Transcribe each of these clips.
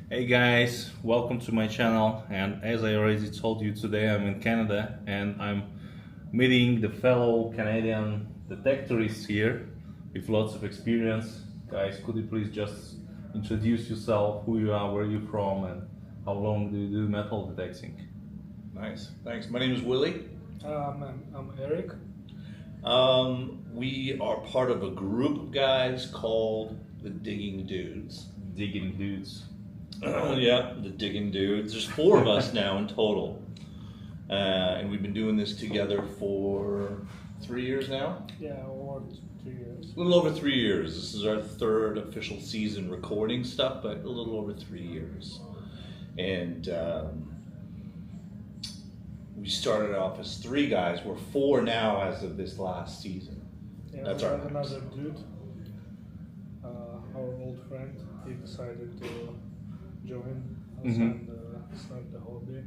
Hey guys, welcome to my channel. And as I already told you, today I'm in Canada and I'm meeting the fellow Canadian detectorists here with lots of experience. Guys, could you please just introduce yourself, who you are, where you're from, and how long do you do metal detecting? Nice, thanks. My name is Willie. I'm Eric. We are part of a group of guys called the Digging Dudes. Digging dudes. Yeah, the Digging Dudes. There's four of us now in total. And we've been doing this together for 3 years now. Yeah, or 2 years. A little over 3 years. This is our third official season recording stuff, but a little over 3 years. And we started off as three guys. We're four now as of this last season. Yeah, That's we our have max. another dude, our old friend. He decided to join us and start the hobby.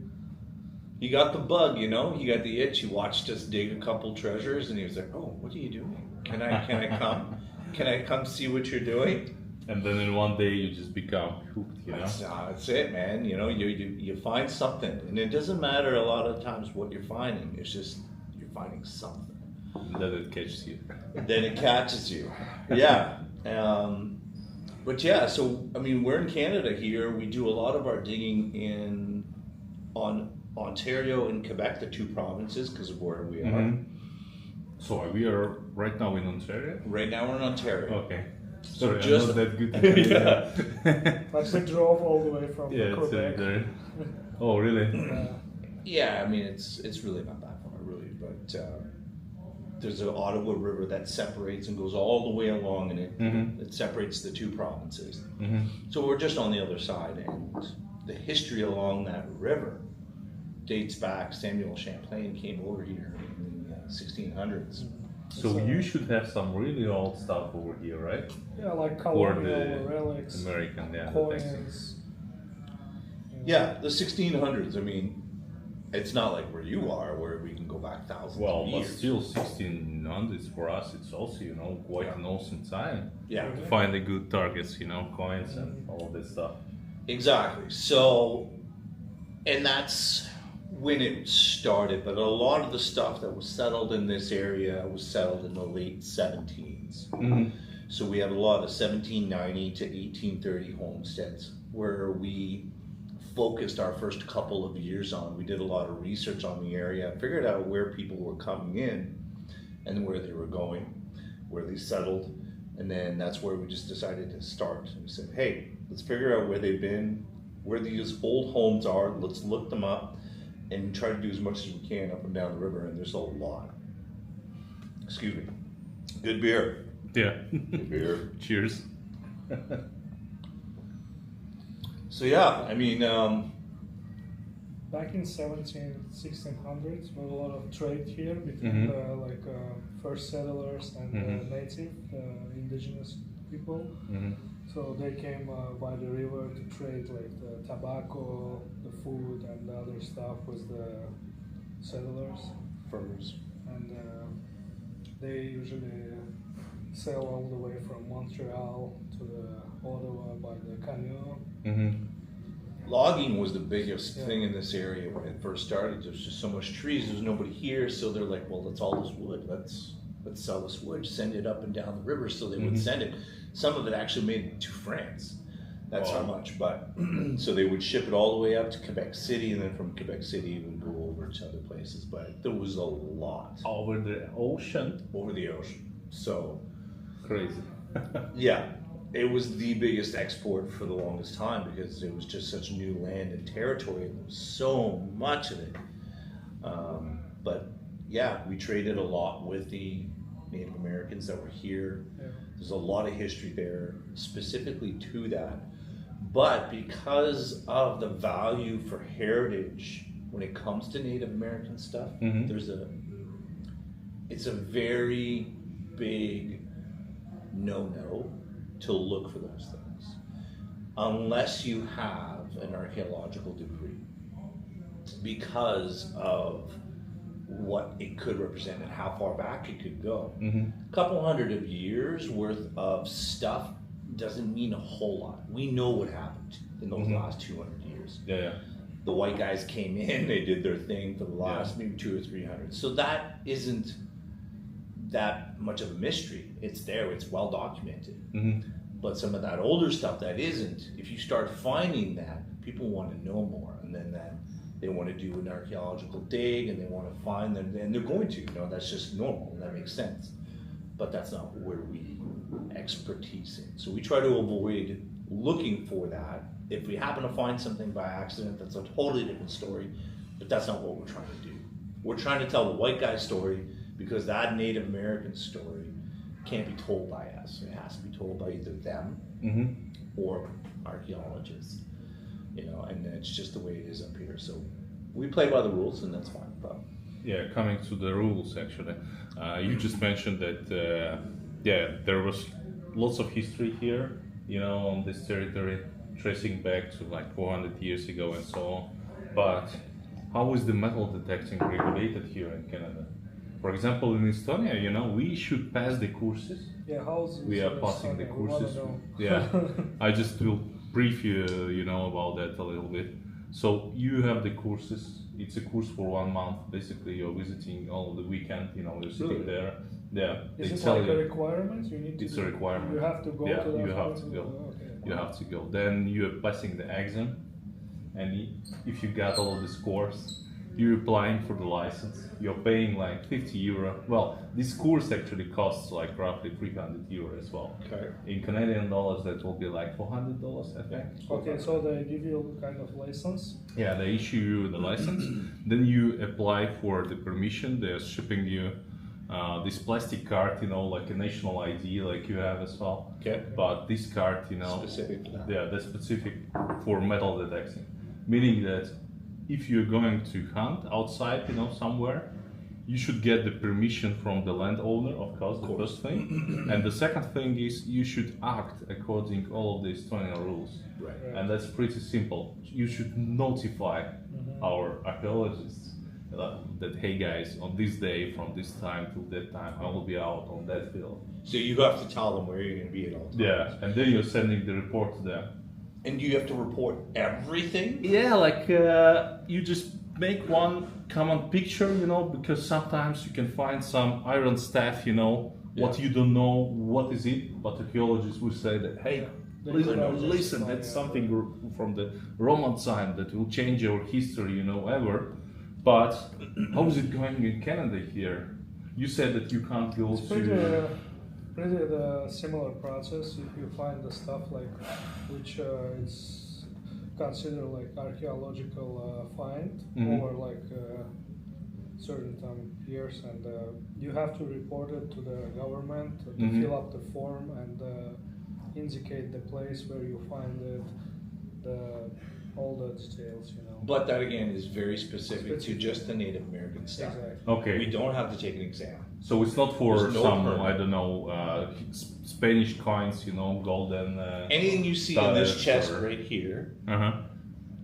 He got the bug, you know. He got the itch. He watched us dig a couple treasures, and he was like, "Oh, what are you doing? Can I come? Can I come see what you're doing?" And then in one day you just become hooked, you know? That's it, man. You know, you find something, and it doesn't matter a lot of times what you're finding. It's just you're finding something. And then it catches you. Then it catches you. Yeah. But yeah, so I mean, we're in Canada here. We do a lot of our digging on Ontario and Quebec, the two provinces, because of where we are. So we are right now in Ontario? Right now we're in Ontario. Okay. So Sorry, just I'm not that good at Canada. But we drove all the way from Yeah, it's Quebec. there. Oh, really? Yeah, I mean it's really not that far, really. But there's an Ottawa River that separates and goes all the way along, and it separates the two provinces. So we're just on the other side, and the history along that river dates back. Samuel Champlain came over here in the 1600s. So you should have some really old stuff over here, right? Yeah, like For colonial the relics, American, yeah. coins. Yeah, the 1600s. I mean, it's not like where you are, where we can go back thousands Well, of but years. still 1600s for us, it's also, you know, quite an awesome time. Yeah, To find the good targets, you know, coins and all of this stuff. exactly. So, and that's when it started. But a lot of the stuff that was settled in this area was settled in the late 17s. So we have a lot of 1790 to 1830 homesteads where we focused our first couple of years on. We did a lot of research on the area, figured out where people were coming in and where they were going, where they settled, and then that's where we just decided to start. And we said, hey, let's figure out where they've been, where these old homes are, let's look them up and try to do as much as we can up and down the river, and there's a lot. Excuse me. Good beer. Yeah. Good beer. Cheers. So yeah, I mean, Back in 1600s, there was a lot of trade here between the first settlers and the native, indigenous people. So they came by the river to trade like the tobacco, the food, and the other stuff with the settlers. furs. And they usually sail all the way from Montreal to the Ottawa by the canoe. Logging was the biggest thing in this area when it first started. There's just so much trees. There's nobody here, so they're like, "Well, that's all this wood. Let's sell this wood. Send it up and down the river." So they would send it. Some of it actually made it to France. That's how much. But so they would ship it all the way up to Quebec City, and then from Quebec City it would go over to other places. But there was a lot Over the ocean. over the ocean. So Crazy. yeah, it was the biggest export for the longest time because it was just such new land and territory, and there was so much of it. But yeah, we traded a lot with the Native Americans that were here. Yeah. There's a lot of history there specifically to that. But because of the value for heritage when it comes to Native American stuff, it's a very big no-no to look for those things unless you have an archaeological degree, because of what it could represent and how far back it could go. A couple hundred of years worth of stuff doesn't mean a whole lot. We know what happened. in those last 200 years. Yeah, yeah. The white guys came in, they did their thing for the last maybe 200 or 300. So that isn't that much of a mystery. It's there, it's well documented. But some of that older stuff that isn't, if you start finding that, people want to know more, and then they want to do an archaeological dig, and they want to find them, and they're going to, that's just normal, and that makes sense. But that's not where we expertise in. So we try to avoid looking for that. If we happen to find something by accident, that's a totally different story, but that's not what we're trying to do. We're trying to tell the white guy's story, because that Native American story can't be told by us. It has to be told by either them or archaeologists, and it's just the way it is up here. So we play by the rules, and that's fine. But yeah, coming to the rules, actually, you just mentioned that there was lots of history here, on this territory, tracing back to like 400 years ago and so on. But how is the metal detecting regulated here in Canada? For example, in Estonia, we should pass the courses. Yeah, how's we are passing the courses. Yeah, I just will brief you, about that a little bit. So you have the courses. It's a course for 1 month. Basically, you're visiting all the weekend. You're sitting there. Yeah. Is it like a requirement? You need to. It's a requirement. You have to go. Yeah, to that you have to go. Okay. You have to go. Then you're passing the exam, and if you got all of the scores, you're applying for the license. You're paying like 50 euro. Well, this course actually costs like roughly 300 euro as well. okay. In Canadian dollars, that will be like $400, I think. Okay, so they give you kind of license. Yeah, they issue you the license. Then you apply for the permission. They're shipping you this plastic card, like a national ID, like you have as well. Okay. But this card, Specific to that. yeah, that's specific for metal detecting, meaning that if you're going to hunt outside, somewhere, you should get the permission from the landowner, of course, the first thing. And the second thing is you should act according to all of the Estonian rules. Right. And that's pretty simple. You should notify our archaeologists that, hey guys, on this day, from this time till that time, I will be out on that field. So you have to tell them where you're going to be at all times. Yeah, and then you're sending the report to them. And do you have to report everything? Yeah, like you just make one common picture, because sometimes you can find some iron staff, what you don't know, what is it, but archaeologists will say that, hey, listen, that's something from the Roman time that will change our history, ever. But how is it going in Canada here? You said that you can't go to... Pretty the similar process. If you find the stuff which is considered like archaeological find over like certain years, and you have to report it to the government to fill up the form and indicate the place where you find it, all the details, But that again is very specific to just the Native American stuff. Exactly. Okay. We don't have to take an exam. So it's not for There's no some, permit. I don't know, Spanish coins, golden... Anything you see in this stars chest or- right here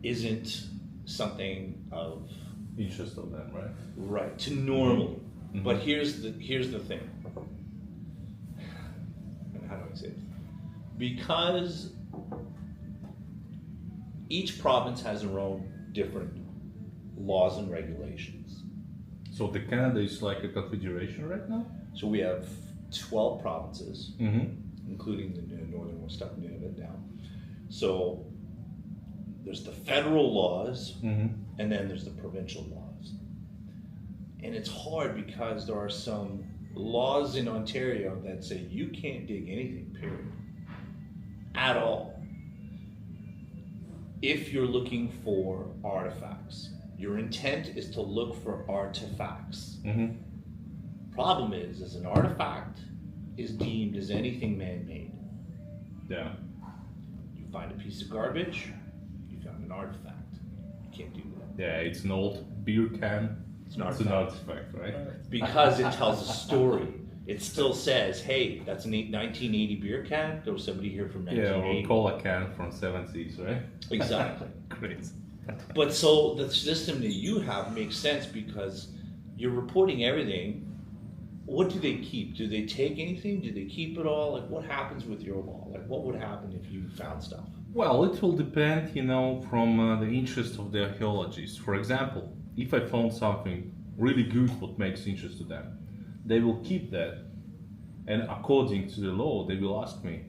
isn't something of interest of them, right? right to normal. But here's the thing. How do I say it? Because each province has their own different laws and regulations. So the Canada is like a confederation right now? So we have 12 provinces, including the northern one, stuff Nunavut now. So there's the federal laws, and then there's the provincial laws. And it's hard because there are some laws in Ontario that say you can't dig anything, period, at all, if you're looking for artifacts. Your intent is to look for artifacts. Problem is an artifact is deemed as anything man-made. Yeah. You find a piece of garbage, you found an artifact. You can't do that. Yeah, it's an old beer can. It's an an artifact. artifact, right? Because it tells a story. It still says, hey, that's an 1980 beer can. There was somebody here from Yeah, 1980. or cola can from 70s, right? Exactly. Great. But so the system that you have makes sense because you're reporting everything. What do they keep? Do they take anything? Do they keep it all? Like what happens with your law? Like what would happen if you found stuff? Well, it will depend, from the interest of the archaeologists. For example, if I found something really good what makes interest to them, they will keep that, and according to the law, they will ask me,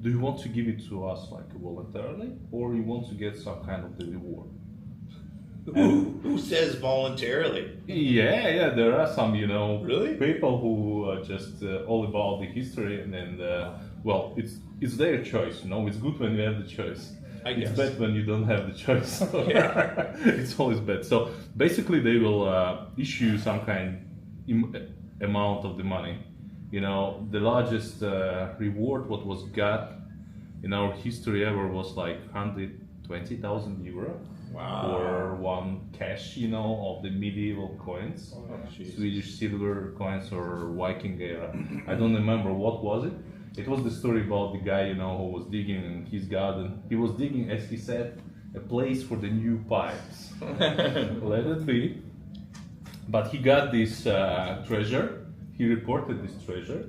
do you want to give it to us like voluntarily, or you want to get some kind of the reward? Who says voluntarily? Yeah, there are some, Really? people who are just all about the history, and then, well, it's their choice, It's good when you have the choice. I It's guess. bad when you don't have the choice. Yeah. It's always bad. So basically, they will issue some kind amount of the money. The largest reward what was got in our history ever was like 120,000 euro. Wow. Or one cash, of the medieval coins, jeez. Swedish silver coins or Viking era. I don't remember what was it. It was the story about the guy, who was digging in his garden. He was digging, as he said, a place for the new pipes. Let it be. But he got this treasure. He reported this treasure,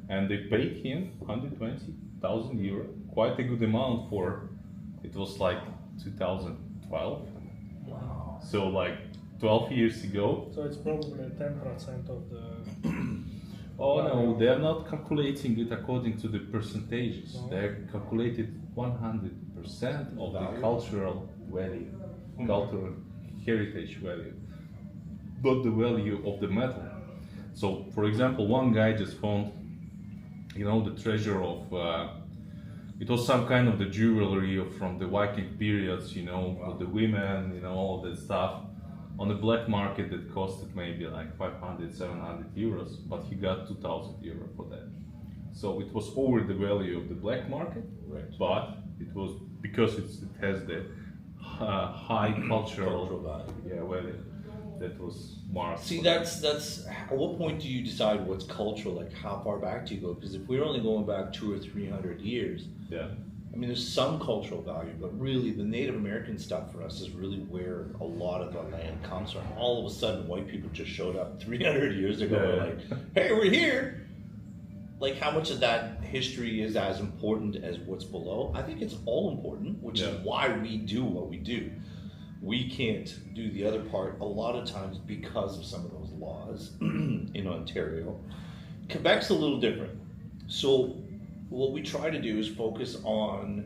and they paid him 120,000 euro. Quite a good amount for. It was like 2012. Wow. So like 12 years ago. So it's probably 10% of the. Oh no, they are not calculating it according to the percentages. No. They calculated 100% of the cultural value, cultural heritage value, not the value of the metal. So, for example, one guy just found, the treasure of. It was some kind of the jewelry from the Viking periods, with the women, all that stuff. On the black market, it costed maybe like 500, 700 euros, but he got 2,000 euro for that. So it was over the value of the black market, Right. but it was because it has the high cultural value. value. That was marked. See, for that's at what point do you decide what's cultural? Like, how far back do you go? Because if we're only going back 200 or 300 years, Yeah. I mean, there's some cultural value, but really the Native American stuff for us is really where a lot of the land comes from. All of a sudden, white people just showed up 300 years ago, Yeah. like, hey, we're here. Like, how much of that history is as important as what's below? I think it's all important, which Yeah. is why we do what we do. We can't do the other part a lot of times because of some of those laws in Ontario. Quebec's a little different. So what we try to do is focus on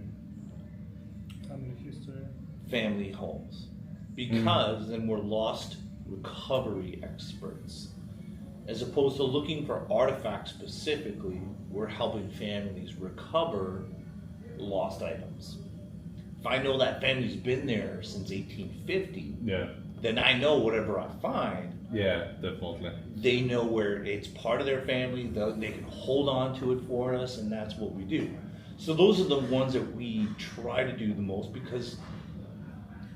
Family history. family homes because then we're lost recovery experts. As opposed to looking for artifacts specifically, we're helping families recover lost items. If I know that family's been there since 1850, Yeah. then I know whatever I find, Yeah, definitely. they know where it's part of their family, they can hold on to it for us, and that's what we do. So those are the ones that we try to do the most because,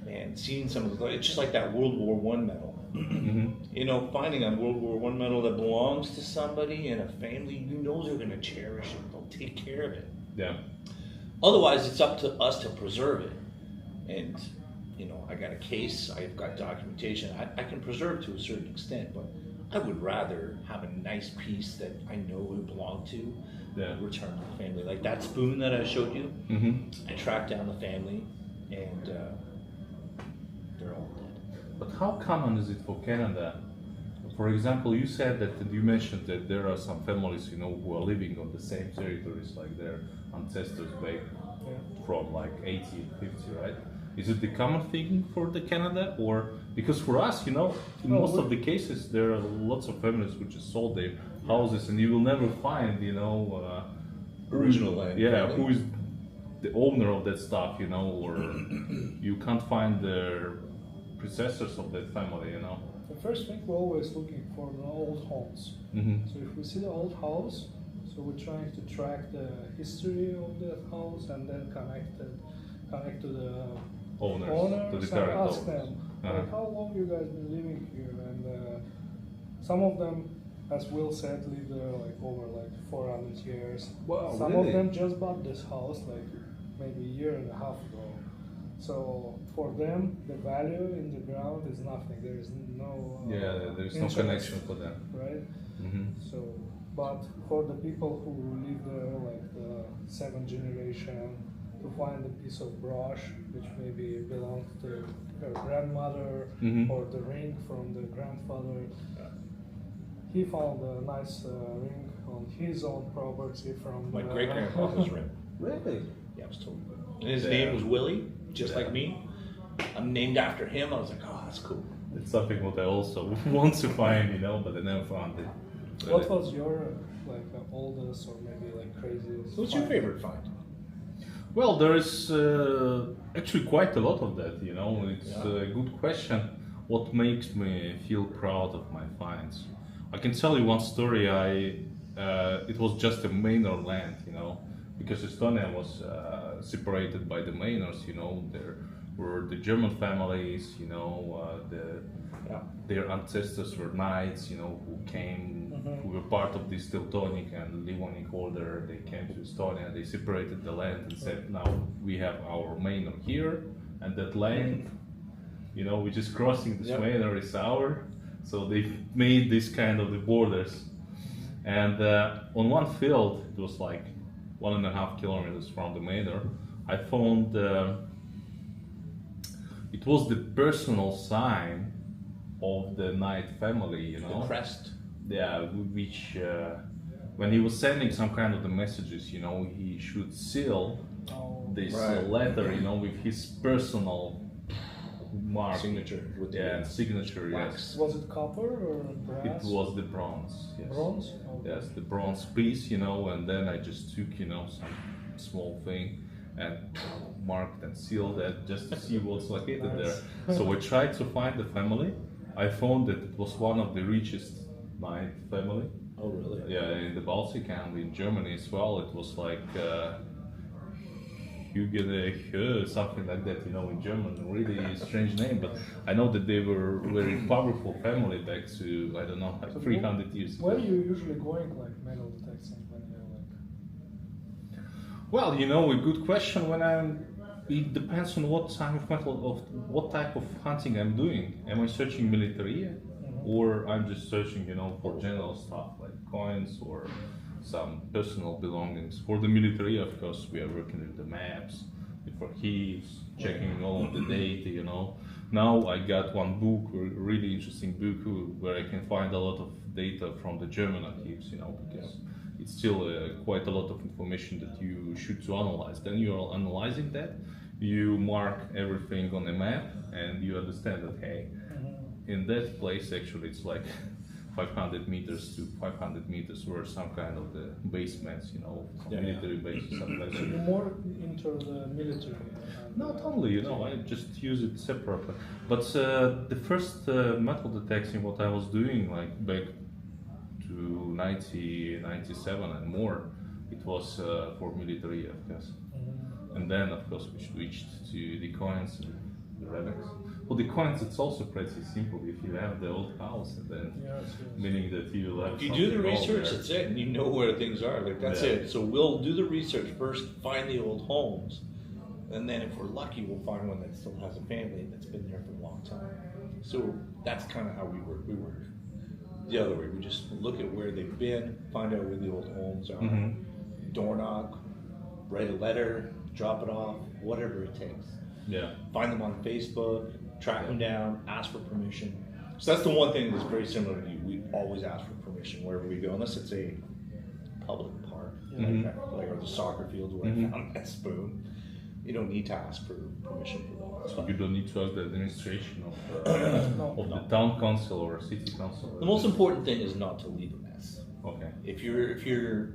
man, seeing some of the, it's just like that World War I medal. Finding a World War I medal that belongs to somebody in a family, they're going to cherish it, they'll take care of it. Yeah. Otherwise, it's up to us to preserve it. And, I got a case, I've got documentation. I can preserve to a certain extent, but I would rather have a nice piece that I know it belonged to, return to the family. Like that spoon that I showed you, I tracked down the family, and they're all dead. But how common is it for Canada? For example, you said that you mentioned that there are some families, who are living on the same territories like their ancestors back from like 1850, right? Is it the common thing for the Canada, or because for us, in most of the cases, there are lots of families who just sold their houses, and you will never find, Original land. Yeah, who is the owner of that stuff, or you can't find the predecessors of that family, The first thing we're always looking for the old homes. So if we see the old house, so we're trying to track the history of that house and then connect to the owners to the and current ask owners. them like, how long you guys been living here, and some of them, as Will said, live there like over like 400 years. Wow, Some really? of them just bought this house like maybe a year and a half ago. So for them, the value in the ground is nothing. There is no there's no interest, connection for them. right? So, but for the people who live there, like the 7th generation, to find a piece of brush which maybe belonged to her grandmother or the ring from the grandfather. He found a nice ring on his own property from My great grandfather's ring. Really? Yeah, I was told. And his name was Willie, just like me. I'm named after him. I was like, oh, that's cool. It's something what I also want to find, you know, but I never found it. What was your oldest or maybe craziest? What's your favorite find? Well, there is actually quite a lot of that, you know. It's a good question. What makes me feel proud of my finds? I can tell you one story. It was just a manor land, you know, because Estonia was separated by the manors, you know. There were the German families, you know, their ancestors were knights, you know, who came, who were part of this Teutonic and Livonic order. They came to Estonia, they separated the land and said, now we have our manor here, and that land, you know, which is crossing this manor is our. So they made this kind of the borders. And on one field, it was like 1.5 kilometers from the manor, I found it was the personal sign of the knight family, you know. The crest. Yeah, which when he was sending some kind of the messages, you know, he should seal this letter, you know, with his personal mark. Signature. With signature, yes. Was it copper or brass? It was the bronze, yes. Bronze? Okay. Yes, the bronze piece, you know, and then I just took, you know, some small thing and marked and sealed that just to see what's located there. So I tried to find the family. I found that it was one of the richest knight family. Oh, really? Yeah, in the Baltic and in Germany as well. It was like Hügel, something like that, you know, in German. Really strange name, but I know that they were very powerful family back to, I don't know, like So 300 years ago. Where are you usually going, metal detecting when you're Well, you know, a good question. It depends on what type of what type of hunting I'm doing. Am I searching military, or I'm just searching, you know, for general stuff like coins or some personal belongings? For the military, of course, we are working with the maps, with archives, checking all of the data, you know. Now I got one book, a really interesting book, where I can find a lot of data from the German archives, you know, because it's still quite a lot of information that you should to analyze. Then you are analyzing that, you mark everything on a map, and you understand that, hey, in that place actually it's like 500 meters to 500 meters were some kind of the basements, you know, military bases. Something like that. You're more into the military. Not only, you know, I just use it separately. But the first metal detecting what I was doing, like back to 97 and more, it was for military, of course. And then, of course, we switched to the coins and the relics. Well, the coins, it's also pretty simple. If you have the old house, and then meaning that you will have. If you do the research, that's it, and you know where things are. Like that's it. So we'll do the research first, find the old homes, and then if we're lucky, we'll find one that still has a family that's been there for a long time. So that's kind of how we work. We work the other way. We just look at where they've been, find out where the old homes are, door knock, write a letter, drop it off, whatever it takes. Yeah. Find them on Facebook, track them down, ask for permission. So that's the one thing that's very similar to you. We always ask for permission wherever we go, unless it's a public park, like or the soccer fields where I found that spoon. You don't need to ask for permission for that. So you don't need to ask the administration of the town council or city council. The most important thing is not to leave a mess. Okay. If you're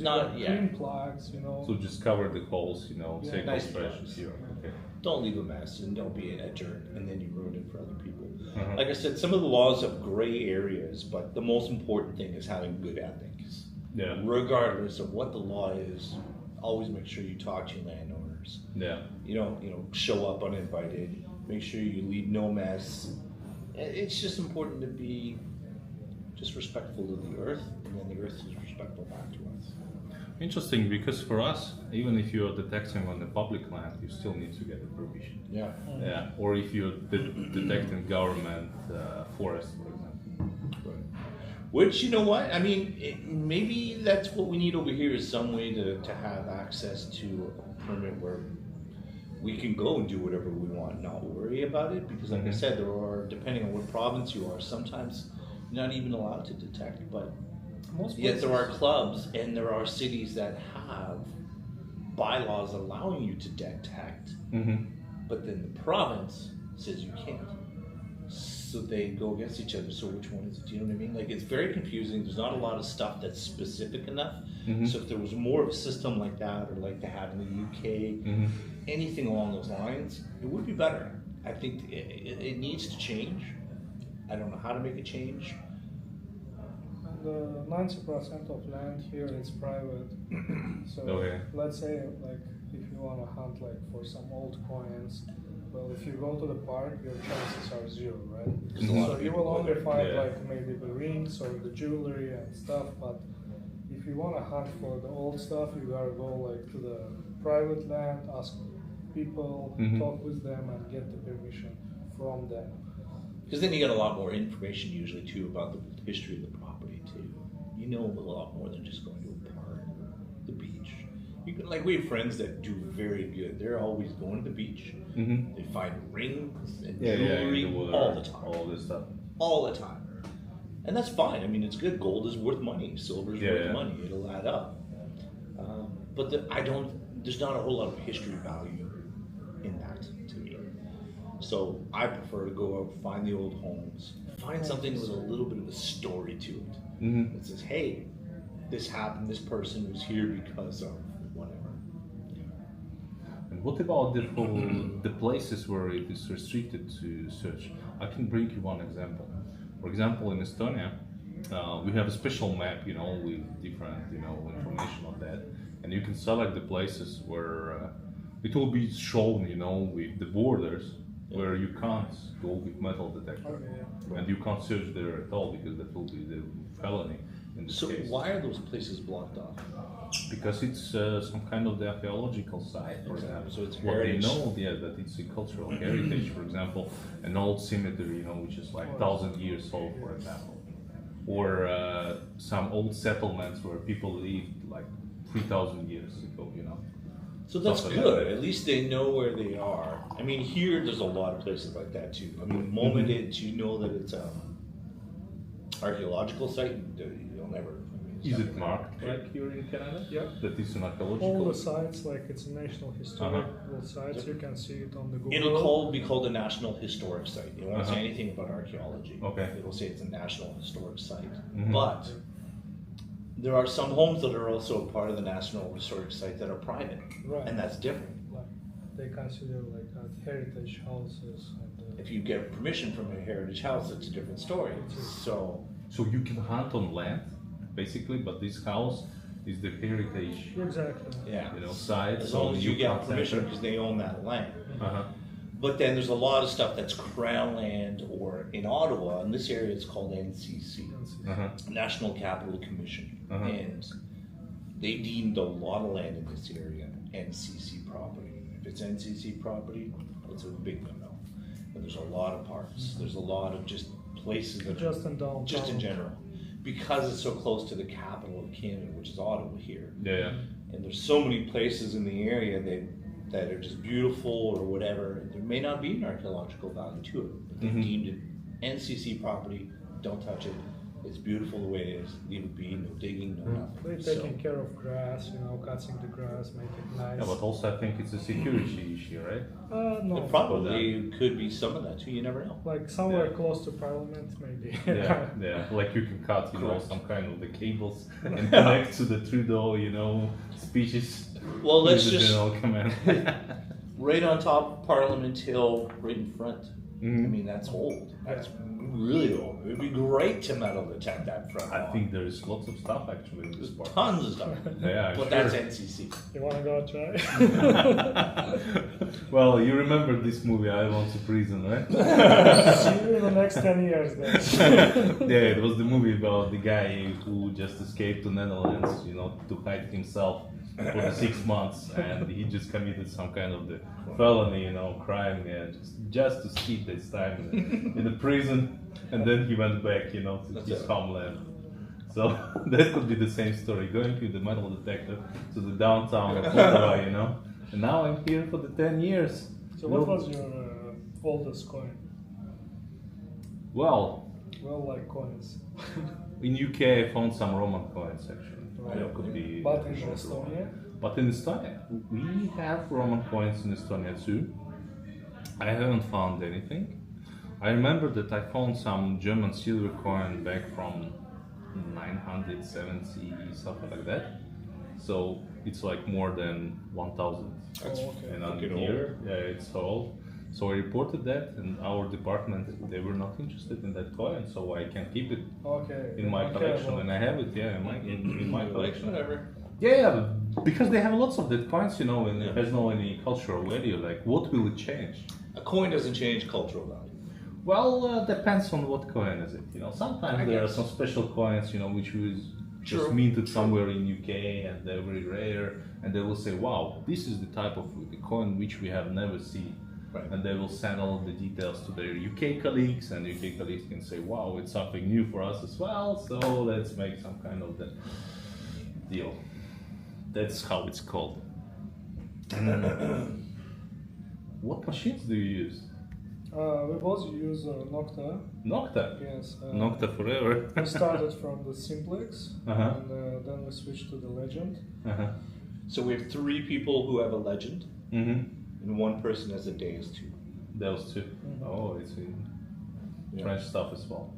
not clean plugs, you know. So just cover the holes, you know, take nice expressions here. Okay. Don't leave a mess and don't be a jerk and then you ruin it for other people. Like I said, some of the laws have gray areas, but the most important thing is having good ethics. Yeah. Regardless of what the law is, always make sure you talk to your landowners. Yeah. You don't, show up uninvited. Make sure you leave no mess. It's just important to be just respectful to the earth, and then the earth is respectful back to us. Interesting, because for us, even if you're detecting on the public land, you still need to get the permission. Yeah. Yeah. Or if you're detecting government forest, for example. Right. Which, you know what? I mean, maybe that's what we need over here is some way to have access to a permit where we can go and do whatever we want, not worry about it. Because, like I said, there are, depending on what province you are, sometimes you're not even allowed to detect. But yet there are clubs and there are cities that have bylaws allowing you to detect, but then the province says you can't. So they go against each other. So which one is it? Do you know what I mean? Like, it's very confusing. There's not a lot of stuff that's specific enough. So if there was more of a system like that, or like they have in the UK, anything along those lines, it would be better. I think it needs to change. I don't know how to make it change. And 90% of land here is private. So let's say, like, if you want to hunt like for some old coins, well, if you go to the park, your chances are zero, right? So you will only find like maybe the rings or the jewelry and stuff. But if you want to hunt for the old stuff, you gotta go like to the private land, ask people, talk with them, and get the permission from them. Because then you get a lot more information usually too about the history of the property too. You know a lot more than just going to a park, the beach. You can, like, we have friends that do very good. They're always going to the beach. They find rings and jewelry all the time. All this stuff. All the time. And that's fine. I mean, it's good. Gold is worth money. Silver is worth money. It'll add up. But there's not a whole lot of history value in that to me. So I prefer to go out, find the old homes, find something with a little bit of a story to it. That says, hey, this happened, this person was here because of whatever. And what about the places where it is restricted to search? I can bring you one example. For example, in Estonia, we have a special map, with different, information on that. And you can select the places where it will be shown, with the borders where you can't go with metal detector. And you can't search there at all because that will be the felony in this case. So why are those places blocked off? Because it's some kind of the archaeological site, for example. So it's what they heritage. know, that it's a cultural heritage. For example, an old cemetery, which is like 1,000 years old, for example, or some old settlements where people lived like 3,000 years ago. So that's Stuff like good. that. At least they know where they are. I mean, here there's a lot of places like that too. I mean, the moment you know that it's an archaeological site, you'll never. Is it marked like here in Canada? Yeah. That is an archaeological? All the sites, like it's a national historical sites, you can see it on the Google. It'll be called a National Historic Site. It won't say anything about archaeology. Okay. It'll say it's a National Historic Site. But there are some homes that are also part of the National Historic Site that are private, and that's different. Like, they consider like heritage houses. And, if you get permission from a heritage house, it's a different story. So you can hunt on land, basically, but this house is the heritage. Exactly. Site. As long as you get permission because they own that land. But then there's a lot of stuff that's Crown land, or in Ottawa, in this area it's called NCC, National Capital Commission. And they deemed a lot of land in this area NCC property. If it's NCC property, it's a big no-no. And there's a lot of parks. There's a lot of just places that just in downtown. Just in general. Because it's so close to the capital of Canada, which is Ottawa here. And there's so many places in the area that are just beautiful or whatever. There may not be an archaeological value to it, but they've deemed it NCC property. Don't touch it. It's beautiful the way it is. Leave it be. No digging. No nothing. They're taking care of grass. Cutting the grass, make it nice. Yeah, but also I think it's a security issue, right? No. It probably could be some of that too. You never know. Like somewhere close to Parliament, maybe. yeah. Like you can cut, some kind of the cables and connect to the Trudeau, speeches. Well, let's just general command. right on top of Parliament Hill, right in front. I mean, that's old. That's really old. It would be great to metal detect that front. I think there is lots of stuff actually in this park. Tons of stuff. Yeah, but that's NCC. You want to go try? Well, you remember this movie, I Want to Prison, right? See you in the next 10 years then. Yeah, it was the movie about the guy who just escaped to Netherlands, to hide himself for the 6 months, and he just committed some kind of the felony, crime, just to skip this time in the prison, and then he went back, to his homeland. So that could be the same story. Going with the metal detector to the downtown of Moldova, you know. And now I'm here for the 10 years. So what was your oldest coin? Well, Well, like coins. in UK I found some Roman coins actually. That could be. But in Estonia? But in Estonia, we have Roman coins in Estonia too. I haven't found anything. I remember that I found some German silver coin back from 970, something like that. So it's like more than 1,000. That's okay. And on fucking here, yeah, it's old. So I reported that, and our department, they were not interested in that coin, so I can keep it Okay. in my Okay, collection, well, and I have it, yeah, in my collection. Whatever. Yeah, because they have lots of that coins, you know, and it has no any cultural value. Like, what will it change? A coin doesn't change cultural value. Well, depends on what coin is it. You know, sometimes I there are guess. some special coins, you know, which was just True. minted somewhere in UK and they're very rare, and they will say, "Wow, this is the type of the coin which we have never seen." Right. And they will send all the details to their UK colleagues, and UK colleagues can say, "Wow, it's something new for us as well." So let's make some kind of the deal. That's how it's called. What machines do you use? we both use Nocta. Nocta. Yes. Nocta forever. We started from the Simplex, Uh-huh. and then we switched to the Legend. Uh-huh. So we have 3 people who have a legend, Mm-hmm. and 1 person has a Deus 2. Those 2. Oh, it's in Yeah. French stuff as well.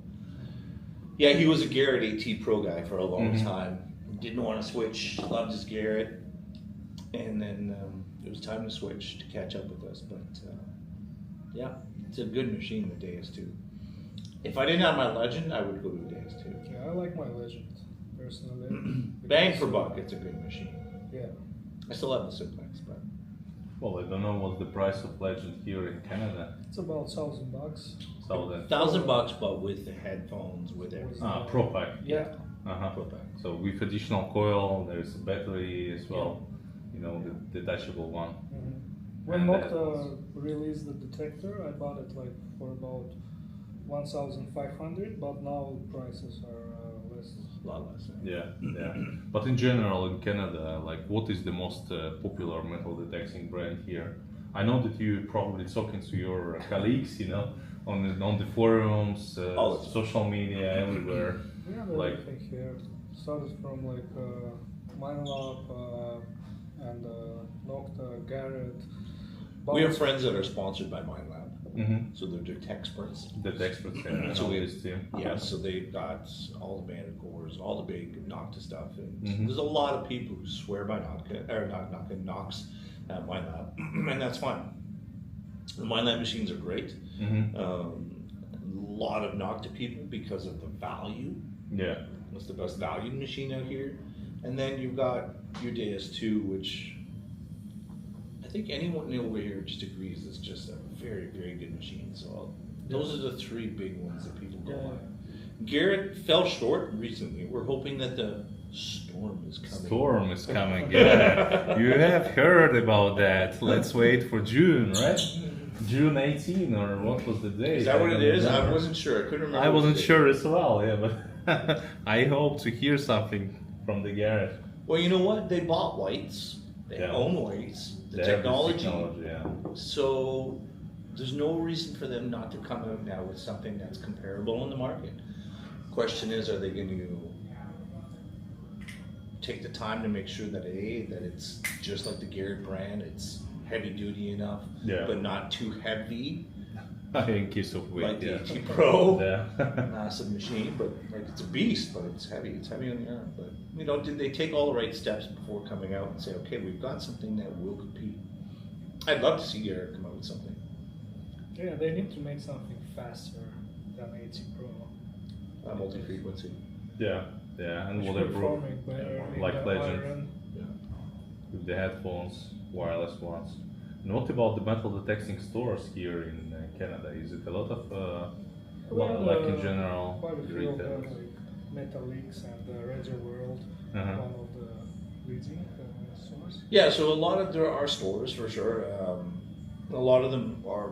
Yeah, he was a Garrett AT Pro guy for a long Mhm. time. Didn't want to switch, loved his Garrett, and then it was time to switch to catch up with us. But yeah, it's a good machine, the Deus 2. If I didn't have my Legend, I would go to the Deus 2. Yeah, I like my Legend personally. Bang for buck, it's a good machine. Yeah. I still have the Simplex, but Well, I don't know what's the price of Legend here in Canada. It's about $1,000. So then, $1,000, but with the headphones, with everything. Pro Pack. Yeah. Uh-huh. Pro Pack. So with additional coil, there's a battery as well. You know, the detachable one. When And Nocta released the detector, I bought it like for about 1,500, but now prices are less. A lot less. Yeah, yeah. But in general, in Canada, like, what is the most popular metal detecting brand here? I know that you're probably talking to your colleagues, you know, on the forums, All the time. social media, everywhere. We have Like- everything here. Started from like Minelab and Nocta, Garrett. We have friends that are sponsored by MindLab, Mm-hmm. so they're experts. The experts there. So we- this too. Yeah, so they've got all the Bandicores, all the big Nocta stuff, and Mhm. there's a lot of people who swear by Nocta, or not Nocta, Nox at MindLab, and that's fine. The MindLab machines are great. Mm-hmm. A lot of Nocta people because of the value. Yeah. It's the best valued machine out here. And then you've got your Deus 2, which I think anyone over here just agrees is just a very, very good machine. So those are the 3 big ones that people go Yeah. on. Garrett fell short recently. We're hoping that the storm is coming. Storm is coming. Yeah. You have heard about that. Let's wait for June, right? June 18, or what was the date? Is that what I it don't is? I remember. wasn't sure. I couldn't remember. I what wasn't the date sure as well, yeah, but I hope to hear something from the Garrett. Well, you know what? They bought whites. They Yeah. own whites. The They have this technology. yeah. So there's no reason for them not to come out now with something that's comparable in the market. Question is, are they going to take the time to make sure that that it's just like the Garrett brand, it's heavy duty enough, Yeah. but not too heavy, In case of weight, like the yeah. AT Pro, Yeah. massive machine, but like it's a beast, but it's heavy. It's heavy on the arm. But you know, did they take all the right steps before coming out and say, okay, we've got something that will compete? I'd love to see Garrett come out with something. Yeah, they need to make something faster than AT Pro. Multi-frequency. Yeah, yeah, and Which whatever. performing better in Like the Legend. iron. Yeah. With the headphones, wireless ones. And what about the metal detecting stores here in Canada? Is it a lot of, like in general, Quite a few of them, retailers? like Metalix and Radio World, Uh-huh. one of the leading stores. Yeah, so a lot of there are stores for sure. A lot of them are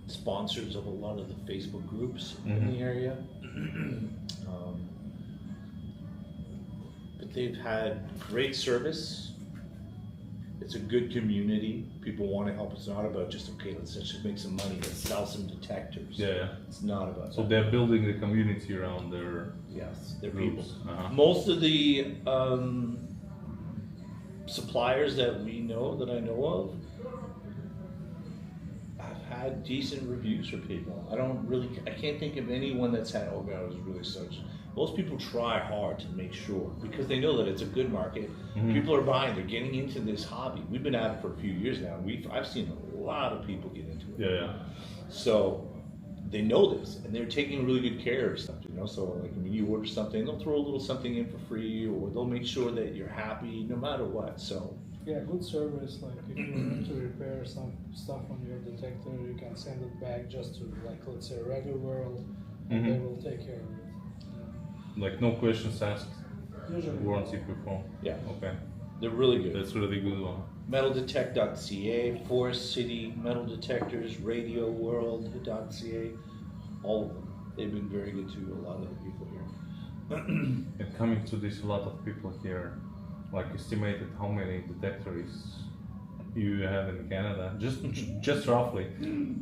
sponsors of a lot of the Facebook groups in Mhm. the area. But they've had great service. It's a good community. People want to help. It's not about just, okay, let's just make some money, let's sell some detectors. Yeah. It's not about So that. they're building the community around their Yes, they're people. groups. Uh-huh. Most of the suppliers that we know, that I know of, have had decent reviews for people. I can't think of anyone that's had, oh god, it was really such. Most people try hard to make sure, because they know that it's a good market. People are buying, they're getting into this hobby. We've been at it for a few years now. I've seen a lot of people get into it. Yeah. So they know this, and they're taking really good care of stuff, you know. So like when you order something, they'll throw a little something in for free, or they'll make sure that you're happy no matter what. So Yeah, good service. Like if you need to repair some stuff on your detector, you can send it back just to, like, let's say Rally World, and they will take care of it. Like no questions asked. Usually, Warranty performed. yeah, Okay. they're really good. That's really good one. Metaldetect.ca, Forest City Metal Detectors, RadioWorld.ca, all of them. They've been very good to a lot of the people here. And coming to this, a lot of people here, like estimated how many detectors you have in Canada, just roughly.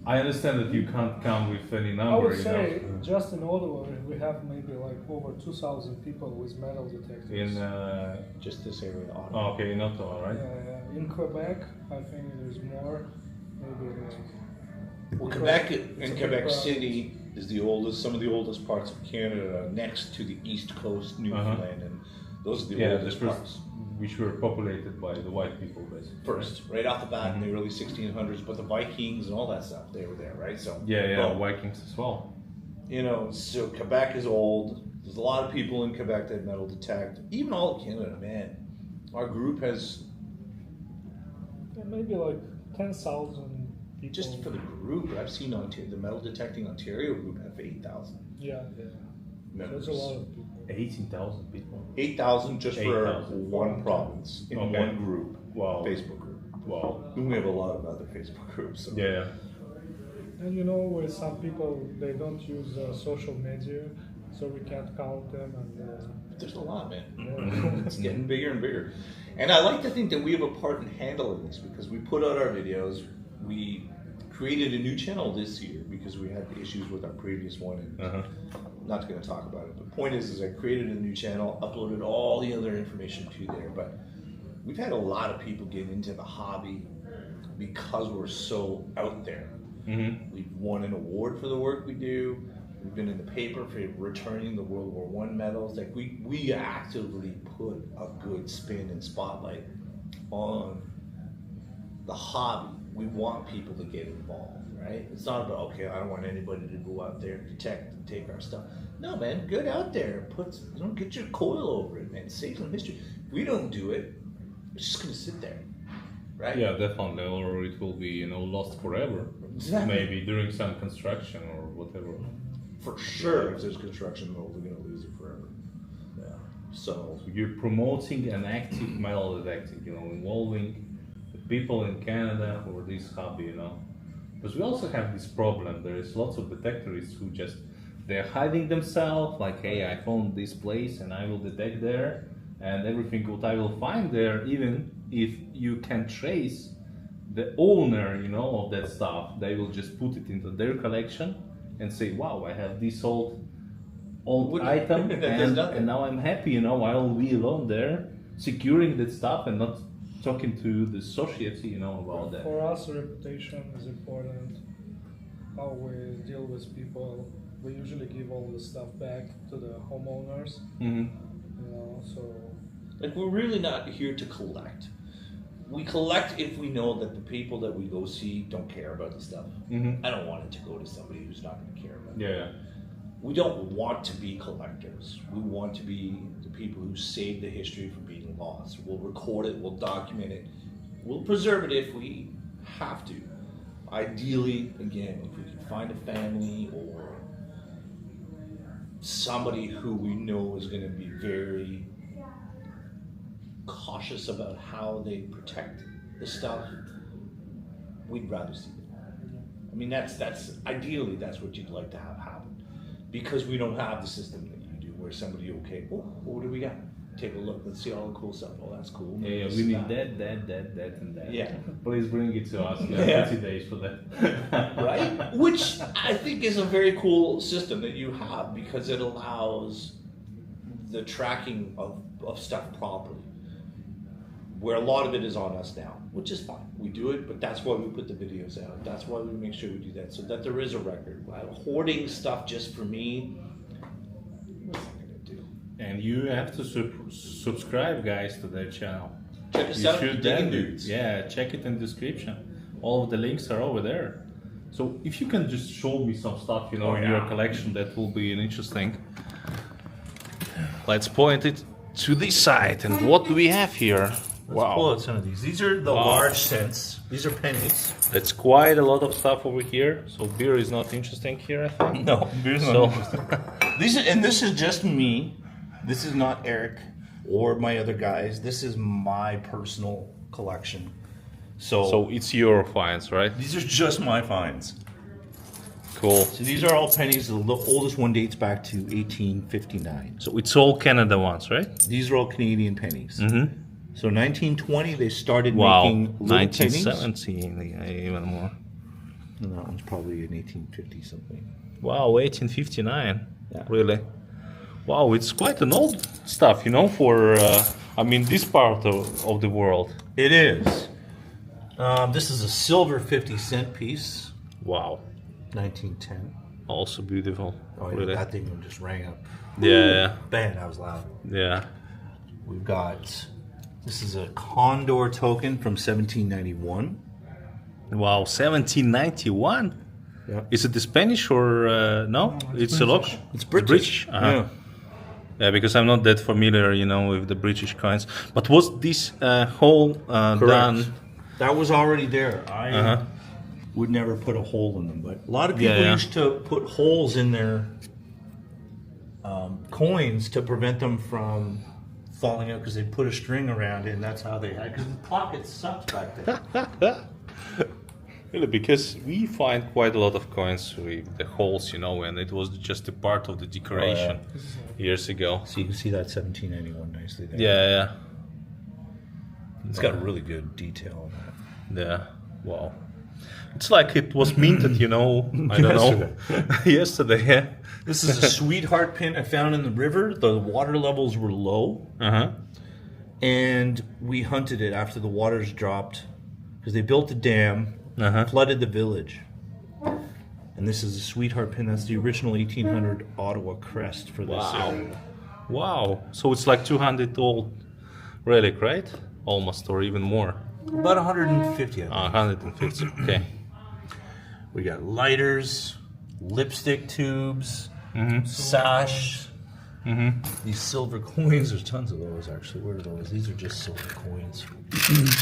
I understand that you can't come with any number. I would you say know. just in Ottawa we have maybe like over 2,000 people with metal detectors. In Just this area, Ottawa. okay, in Ottawa, right? Yeah. In Quebec, I think there's more. Maybe like Well, because Quebec it's a and big Quebec province. City is the oldest, some of the oldest parts of Canada, next to the East Coast, Newfoundland, and those are the Yeah, oldest the first, parts. which were populated by the white people, basically. First, right off the bat in the early 1600s, but the Vikings and all that stuff, they were there, right? So Yeah, boom. Vikings as well. You know, so Quebec is old. There's a lot of people in Quebec that metal detect. Even all of Canada, man. Our group has, Yeah, maybe like 10,000 people. just for the group, I've seen the Metal Detecting Ontario group have 8,000 Yeah. members. There's a lot of people. 18,000 people. 8,000 just for 8,000. one province, in Okay. one group, Wow. Facebook group. Wow. And we have a lot of other Facebook groups. So. Yeah. And you know, with some people, they don't use social media, so we can't count them. And There's a lot, man. yeah. It's getting bigger and bigger. And I like to think that we have a part in handling this, because we put out our videos. We created a new channel this year because we had issues with our previous one. And I'm not going to talk about it. But the point is I created a new channel, uploaded all the other information to there. But we've had a lot of people get into the hobby because we're so out there. We've won an award for the work we do. We've been in the paper for returning the World War I medals. Like we actively put a good spin and spotlight on the hobby. We want people to get involved, right? It's not about, okay, I don't want anybody to go out there and detect and take our stuff. No, man, get out there, get your coil over it, man. Save some history. If we don't do it, it's just gonna sit there, right? Yeah, definitely. Or it will be, lost forever. Exactly. Maybe during some construction or whatever. For sure, if there's construction, we're gonna lose it forever. Yeah. So You're promoting an active metal detecting, involving the people in Canada for this hobby, Because we also have this problem. There is lots of detectorists who they're hiding themselves, like, hey, I found this place and I will detect there, and everything what I will find there, even if you can trace the owner, of that stuff, they will just put it into their collection and say, wow, I have this old item That does nothing. and now I'm happy, I will be alone there securing that stuff and not talking to the society, about that. For us, reputation is important. How we deal with people. We usually give all the stuff back to the homeowners. So like, we're really not here to collect. We collect if we know that the people that we go see don't care about the stuff. I don't want it to go to somebody who's not going to care about it. Yeah. We don't want to be collectors. We want to be the people who save the history from being lost. We'll record it, we'll document it, we'll preserve it if we have to. Ideally, again, if we can find a family or somebody who we know is going to be very cautious about how they protect the stuff, we'd rather see it. I mean, that's ideally that's what you'd like to have happen, because we don't have the system that you do, where somebody, okay, what do we got? take a look. Let's see all the cool stuff. Oh, that's cool. Yeah, we need that, and that. Yeah. Please bring it to us. Yeah. 30 days for that. Right? Which I think is a very cool system that you have because it allows the tracking of stuff properly. Where a lot of it is on us now, which is fine. We do it, but that's why we put the videos out. That's why we make sure we do that, so that there is a record. Hoarding stuff just for me, what's that gonna do? And you have to subscribe, guys, to their channel. Check us You out, should Digging do. Dudes. Yeah, check it in the description. All of the links are over there. So if you can just show me some stuff, in your collection, that will be an interesting. Let's point it to this side. And what do we have here? Let's pull out some of these. These are the large cents. These are pennies. It's quite a lot of stuff over here. So beer is not interesting here, I think. No, beer's not interesting. This is just me. This is not Eric or my other guys. This is my personal collection. So it's your finds, right? These are just my finds. Cool. So these are all pennies. The oldest one dates back to 1859. So it's all Canada ones, right? These are all Canadian pennies. Mm-hmm. So 1920, they started Wow, making little pennies. 1917, even more. And that one's probably in 1850 something. Wow, 1859. Yeah. Really? Wow, it's quite an old stuff, for, this part of the world. It is. This is a silver 50-cent piece, Wow. 1910. Also beautiful. Oh, yeah, really. that thing just rang up. Yeah, Bang, that was loud. yeah. We've got, this is a Condor token from 1791. Wow, 1791? Yeah. Is it the Spanish or no? It's a local. It's British. Uh-huh. Yeah. Yeah, because I'm not that familiar, with the British coins. But was this hole done? That was already there. I Uh-huh. would never put a hole in them, but a lot of people Yeah. used to put holes in their coins to prevent them from falling out because they put a string around it, and that's how they had. Because the pockets sucked back then. Really, because we find quite a lot of coins with the holes, and it was just a part of the decoration years ago. So you can see that 1791 nicely there. Yeah, It's got really good detail on that. yeah. Wow. It's like it was minted, I don't know. Yesterday, yeah. This is a sweetheart pin I found in the river. The water levels were low, Uh-huh. and we hunted it after the waters dropped because they built a dam, Uh-huh. flooded the village. And this is a sweetheart pin. That's the original 1800 Ottawa crest for this area. Wow. So it's like 200 old relic, right? Almost, or even more. About 150. I think. 150. Okay. We got lighters, lipstick tubes, sash. These silver coins. There's tons of those actually. Where are those? These are just silver coins.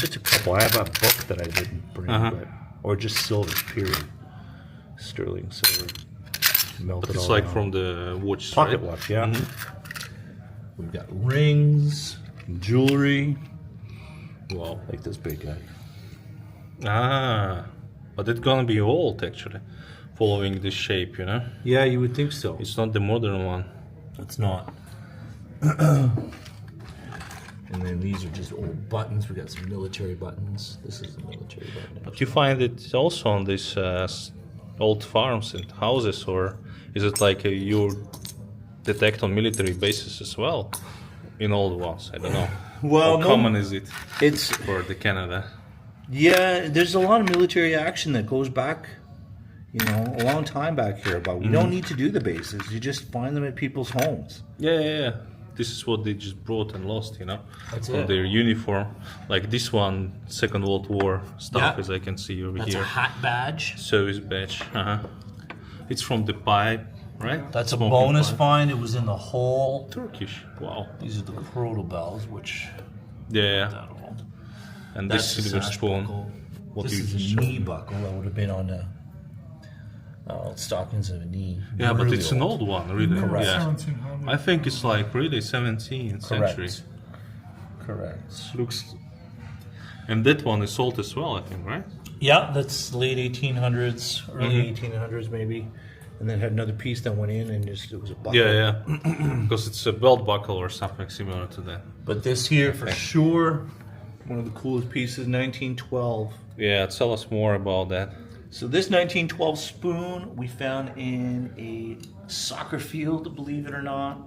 Just a couple. I have a book that I didn't bring, or just silver. Period. Sterling silver. Melted But it's all like down. from the watch, Pocket right? watch. Yeah. We've got rings, jewelry. Wow. Like this big guy. Ah. But it's gonna be old, actually. Following this shape, Yeah, you would think so. It's not the modern one. It's not. And then these are just old buttons. We got some military buttons. This is a military button. But you find it also on these old farms and houses, or is it like you detect on military bases as well? In old ones, I don't know. Well, How common is it It's for the Canada? yeah. There's a lot of military action that goes back, a long time back here. But we don't need to do the bases. You just find them at people's homes. Yeah. This is what they just brought and lost, That's from it. their uniform. Like this one, Second World War stuff, Yeah. as I can see over That's here. a hat badge. Service badge. It's from the pipe, right? That's a Smoking bonus pipe. find. It was in the hole. Turkish. Wow. These are the proto bells, which Yeah. I don't know. And That's this the silver sash spoon. buckle. What This do you is just a show? knee buckle that would have been on the stockings of a knee. Yeah, but Really it's an old one, really. Correct. Yeah. 1700. I think it's like really 17th century. Correct. Looks. And that one is old as well, I think, right? Yeah, that's late 1800s, early 1800s maybe. and then had another piece that went in, and just it was a buckle. Yeah, because it's a belt buckle or something similar to that. But this here, for sure, one of the coolest pieces, 1912. Yeah, tell us more about that. So this 1912 spoon we found in a soccer field, believe it or not.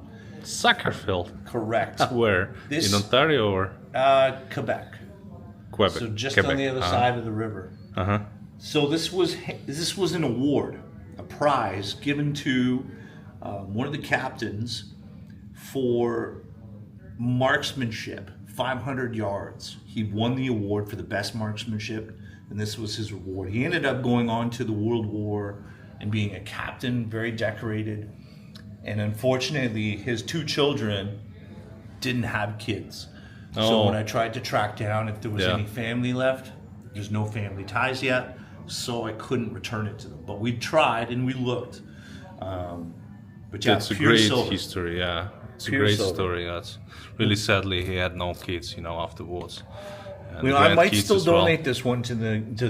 Soccer field. Correct. Where? This- In Ontario or Quebec. Quebec? So just Quebec. on the other side of the river. Uh-huh. So this was an award, a prize given to one of the captains for marksmanship, 500 yards. He won the award for the best marksmanship, and this was his reward. He ended up going on to the World War and being a captain, very decorated. And unfortunately, his 2 children didn't have kids. So Oh. when I tried to track down if there was Yeah. any family left, there's no family ties yet, so I couldn't return it to them. But we tried and we looked. But yeah, That's a pure great silver. history, yeah. It's Pure a great silver. story. That's really sadly he had no kids, afterwards. And Well, I might grandkids still as well. donate this one to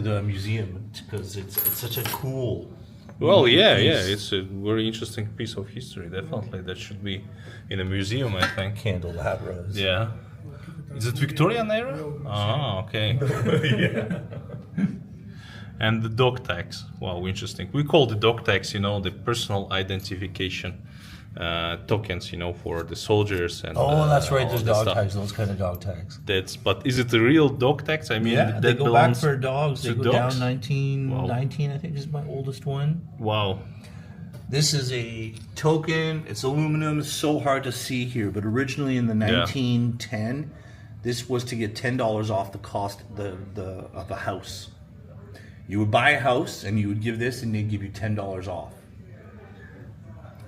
the museum because it's such a cool. Well, yeah, piece. it's a very interesting piece of history. Definitely, that should be in a museum, I think. Candelabras. Yeah. Is it Victorian era? Ah, okay. Yeah. And the dog tags. Wow, interesting. We call the dog tags, the personal identification tokens, for the soldiers and. Oh, that's right. all There's that dog stuff. tags. Those kind of dog tags. But is it the real dog tags? I mean, Yeah, that they go back belongs for dogs. They to go dogs? down 1919, Wow. I think is my oldest one. Wow. This is a token. It's aluminum. It's so hard to see here, but originally in the 1910, this was to get $10 off the cost of a house. You would buy a house and you would give this, and they'd give you $10 off.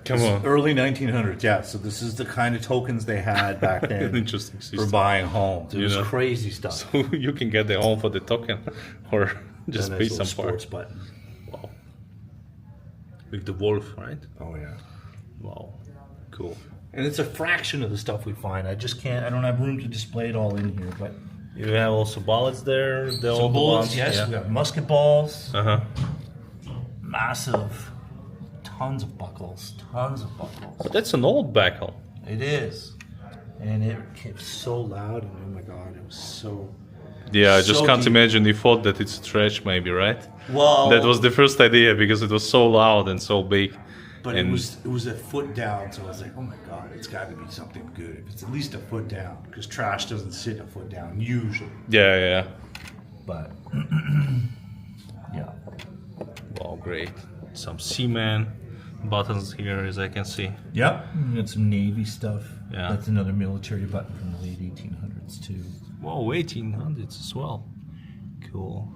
Come on. Early 1900s, yeah. So this is the kind of tokens they had back then Interesting for system. buying homes. It You was know. crazy stuff. So you can get the home for the token or just Then pay there's some little sports part. button. Wow. With the wolf, right? Oh yeah. Wow. Cool. And it's a fraction of the stuff we find. I don't have room to display it all in here, but You have also bullets there. The some old bullets, ones. yes, Yeah. we got musket balls, Uh-huh. massive, tons of buckles. But that's an old buckle. It is. And it was so loud, and oh my god, it was so Yeah, I just So can't deep. imagine you thought that it's trash, maybe, right? well. That was the first idea because it was so loud and so big. But and it was a foot down, so I was like, oh my god, it's got to be something good. If it's at least a foot down, because trash doesn't sit a foot down usually. yeah. But yeah, Wow, great. Some Seaman buttons here, as I can see. yep. We got some Navy stuff. Yeah. That's another military button from the late 1800s too. Wow, 1800s as well. Cool.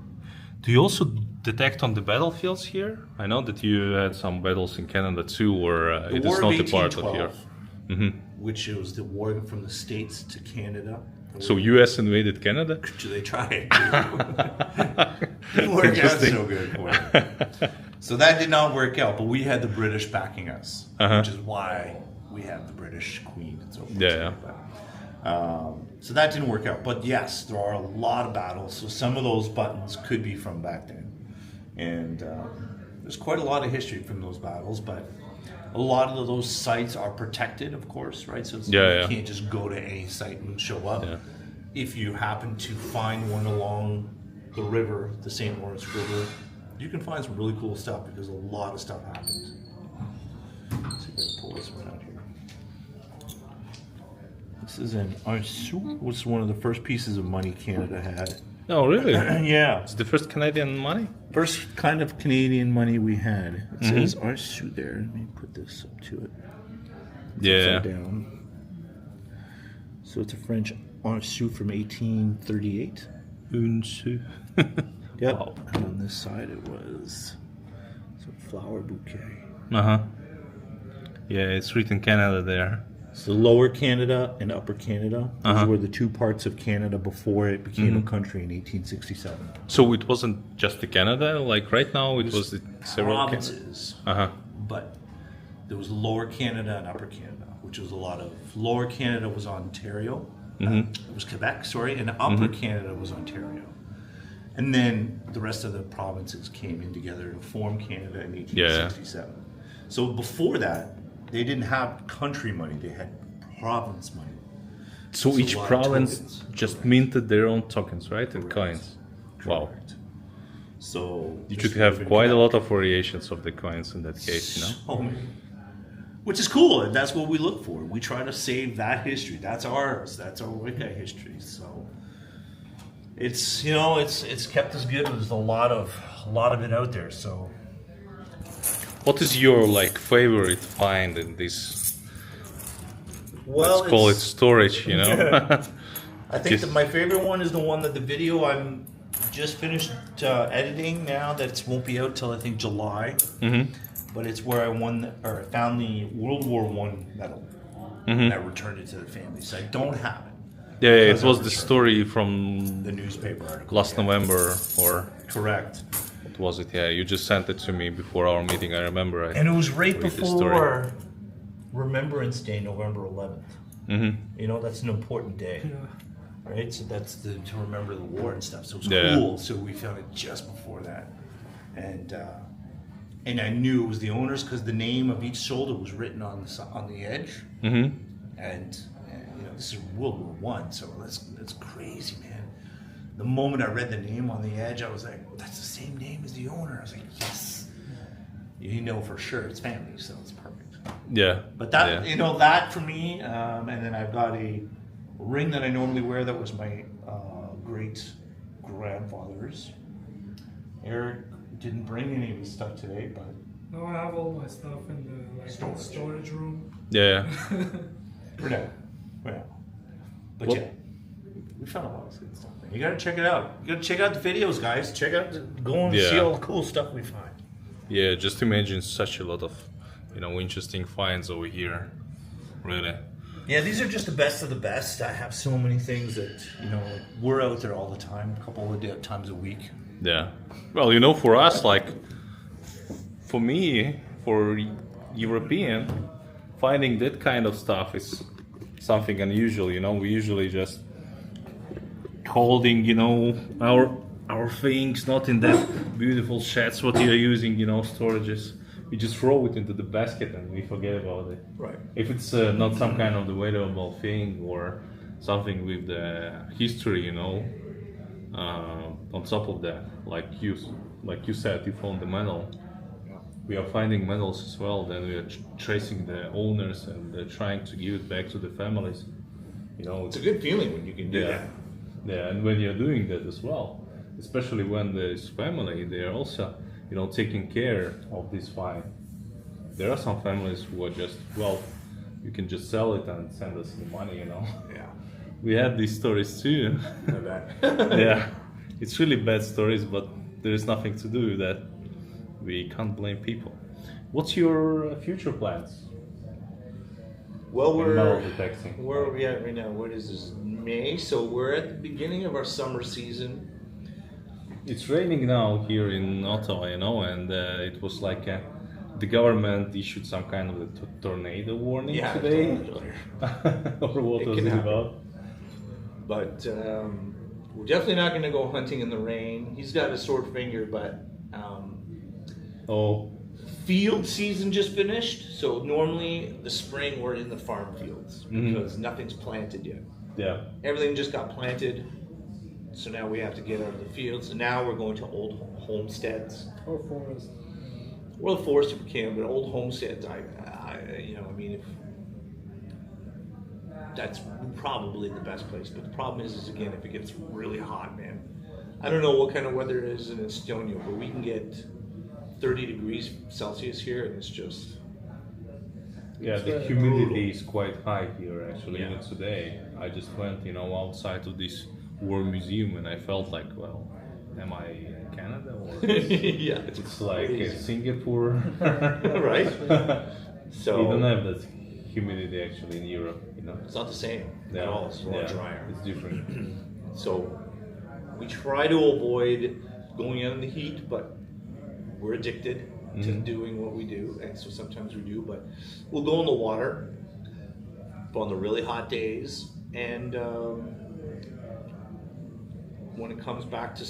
Do you also detect on the battlefields here? I know that you had some battles in Canada too, or it is not a part of your. Which was the war from the States to Canada. So U.S. invaded Canada? They tried. Didn't work out so good for it. So that did not work out, but we had the British backing us, which is why we have the British Queen and so forth. Yeah. So that didn't work out. But yes, there are a lot of battles. So some of those buttons could be from back then. And there's quite a lot of history from those battles, but a lot of those sites are protected, of course, right? So you can't just go to any site and show up. Yeah. If you happen to find one along the river, the St. Lawrence River, you can find some really cool stuff because a lot of stuff happens. Let's see if I can pull this one out here. This is an arceau. This is one of the first pieces of money Canada had. Oh, really? Yeah. It's the first Canadian money? First kind of Canadian money we had. It says arceau there. Let me put this up to it. Yeah. Upside down. So it's a French arceau from 1838. Une sou. Yep. Wow. And on this side it was some flower bouquet. Uh-huh. Yeah, it's written Canada there. So Lower Canada and Upper Canada. Those were the two parts of Canada before it became a country in 1867. So it wasn't just the Canada, like right now it was the several provinces. Uh-huh. But there was Lower Canada and Upper Canada, which was a lot of Lower Canada was Ontario. It was Quebec, sorry, and Upper Canada was Ontario. And then the rest of the provinces came in together to form Canada in 1867. So before that, they didn't have country money; they had province money. So So each a lot of province tokens. just minted their own tokens, right? And coins. Wow. Correct. So You this should would have been quite a connected. lot of variations of the coins in that case, you know? So many. Which is cool, and that's what we look for. We try to save that history. That's ours. That's our Wicca history. So it's it's kept us good. There's a lot of it out there. So What is your like favorite find in this? well, Let's call it it's- storage, you know? I think Just- that my favorite one is the one that the video I'm just finished editing now. That won't be out till I think July. Mm-hmm. But it's where I found the World War One medal, and I returned it to the family. So I don't have it. Yeah, yeah, it Because I was the returned story from the newspaper article. last yeah. November, or Correct. what was it? Yeah, you just sent it to me before our meeting. I remember. And it was right read the story. before Remembrance Day, November 11th. Mm-hmm. You know, that's an important day, Yeah. right? So that's to remember the war and stuff. So it was Yeah. cool. So we found it just before that, and I knew it was the owners because the name of each shoulder was written on the edge. Mm-hmm. And this is World War One, so that's crazy, man. The moment I read the name on the edge, I was like, "That's the same name as the owner." I was like, "Yes." You know for sure it's family, so it's perfect. Yeah. But that yeah. that for me, and then I've got a ring that I normally wear that was my great grandfather's. Eric didn't bring any of his stuff today, but No, I have all my stuff in the storage room. Yeah. we're not. But Well- yeah, we found a lot of good stuff. You gotta check it out. You gotta check out the videos, guys. Go and see Yeah. all the cool stuff we find. Yeah, just imagine such a lot of, interesting finds over here. Really. Yeah, these are just the best of the best. I have so many things that we're out there all the time, a couple of times a week. Yeah. Well, for us, like, for me, for European, finding that kind of stuff is something unusual. We usually just holding, our things not in that beautiful sheds what you're using, storages. We just throw it into the basket and we forget about it. Right. If it's not some kind of the valuable thing or something with the history, on top of that, like you said, you found the medal. We are finding medals as well. Then we are tracing the owners and trying to give it back to the families. It's a good feeling when you can do yeah, that. yeah, and when you're doing that as well, especially when there's family, they are also, taking care of this find. There are some families who are just, you can just sell it and send us the money, Yeah. We had these stories too. I bet. Yeah, it's really bad stories, but there is nothing to do with that. We can't blame people. What's your future plans? Well, Metal detecting. where are we at right now? What is this? May. So we're at the beginning of our summer season. It's raining now here in Ottawa, and it was like the government issued some kind of a tornado warning today. Or what It was can it happen. about? But we're definitely not going to go hunting in the rain. He's got a sore finger, but Oh, field season just finished. So normally the spring we're in the farm fields because nothing's planted yet. yeah. Everything just got planted. So now we have to get out of the fields. And now we're going to old homesteads. Or forest. Well, the forest if we can, but old homesteads, if that's probably the best place. But the problem is again, if it gets really hot, man. I don't know what kind of weather it is in Estonia, but we can get 30 degrees Celsius here, and it's just Yeah, the very humidity is quite high here actually. Yeah. Even today, I just went, outside of this war museum and I felt like, well, am I in Canada or yeah, it's like crazy. Singapore? Right. We So don't have that humidity actually in Europe, it's not the same Yeah, at all. It's a lot yeah, drier. It's different. So we try to avoid going out in the heat, but we're addicted to doing what we do, and so sometimes we do. But we'll go in the water on the really hot days, and when it comes back to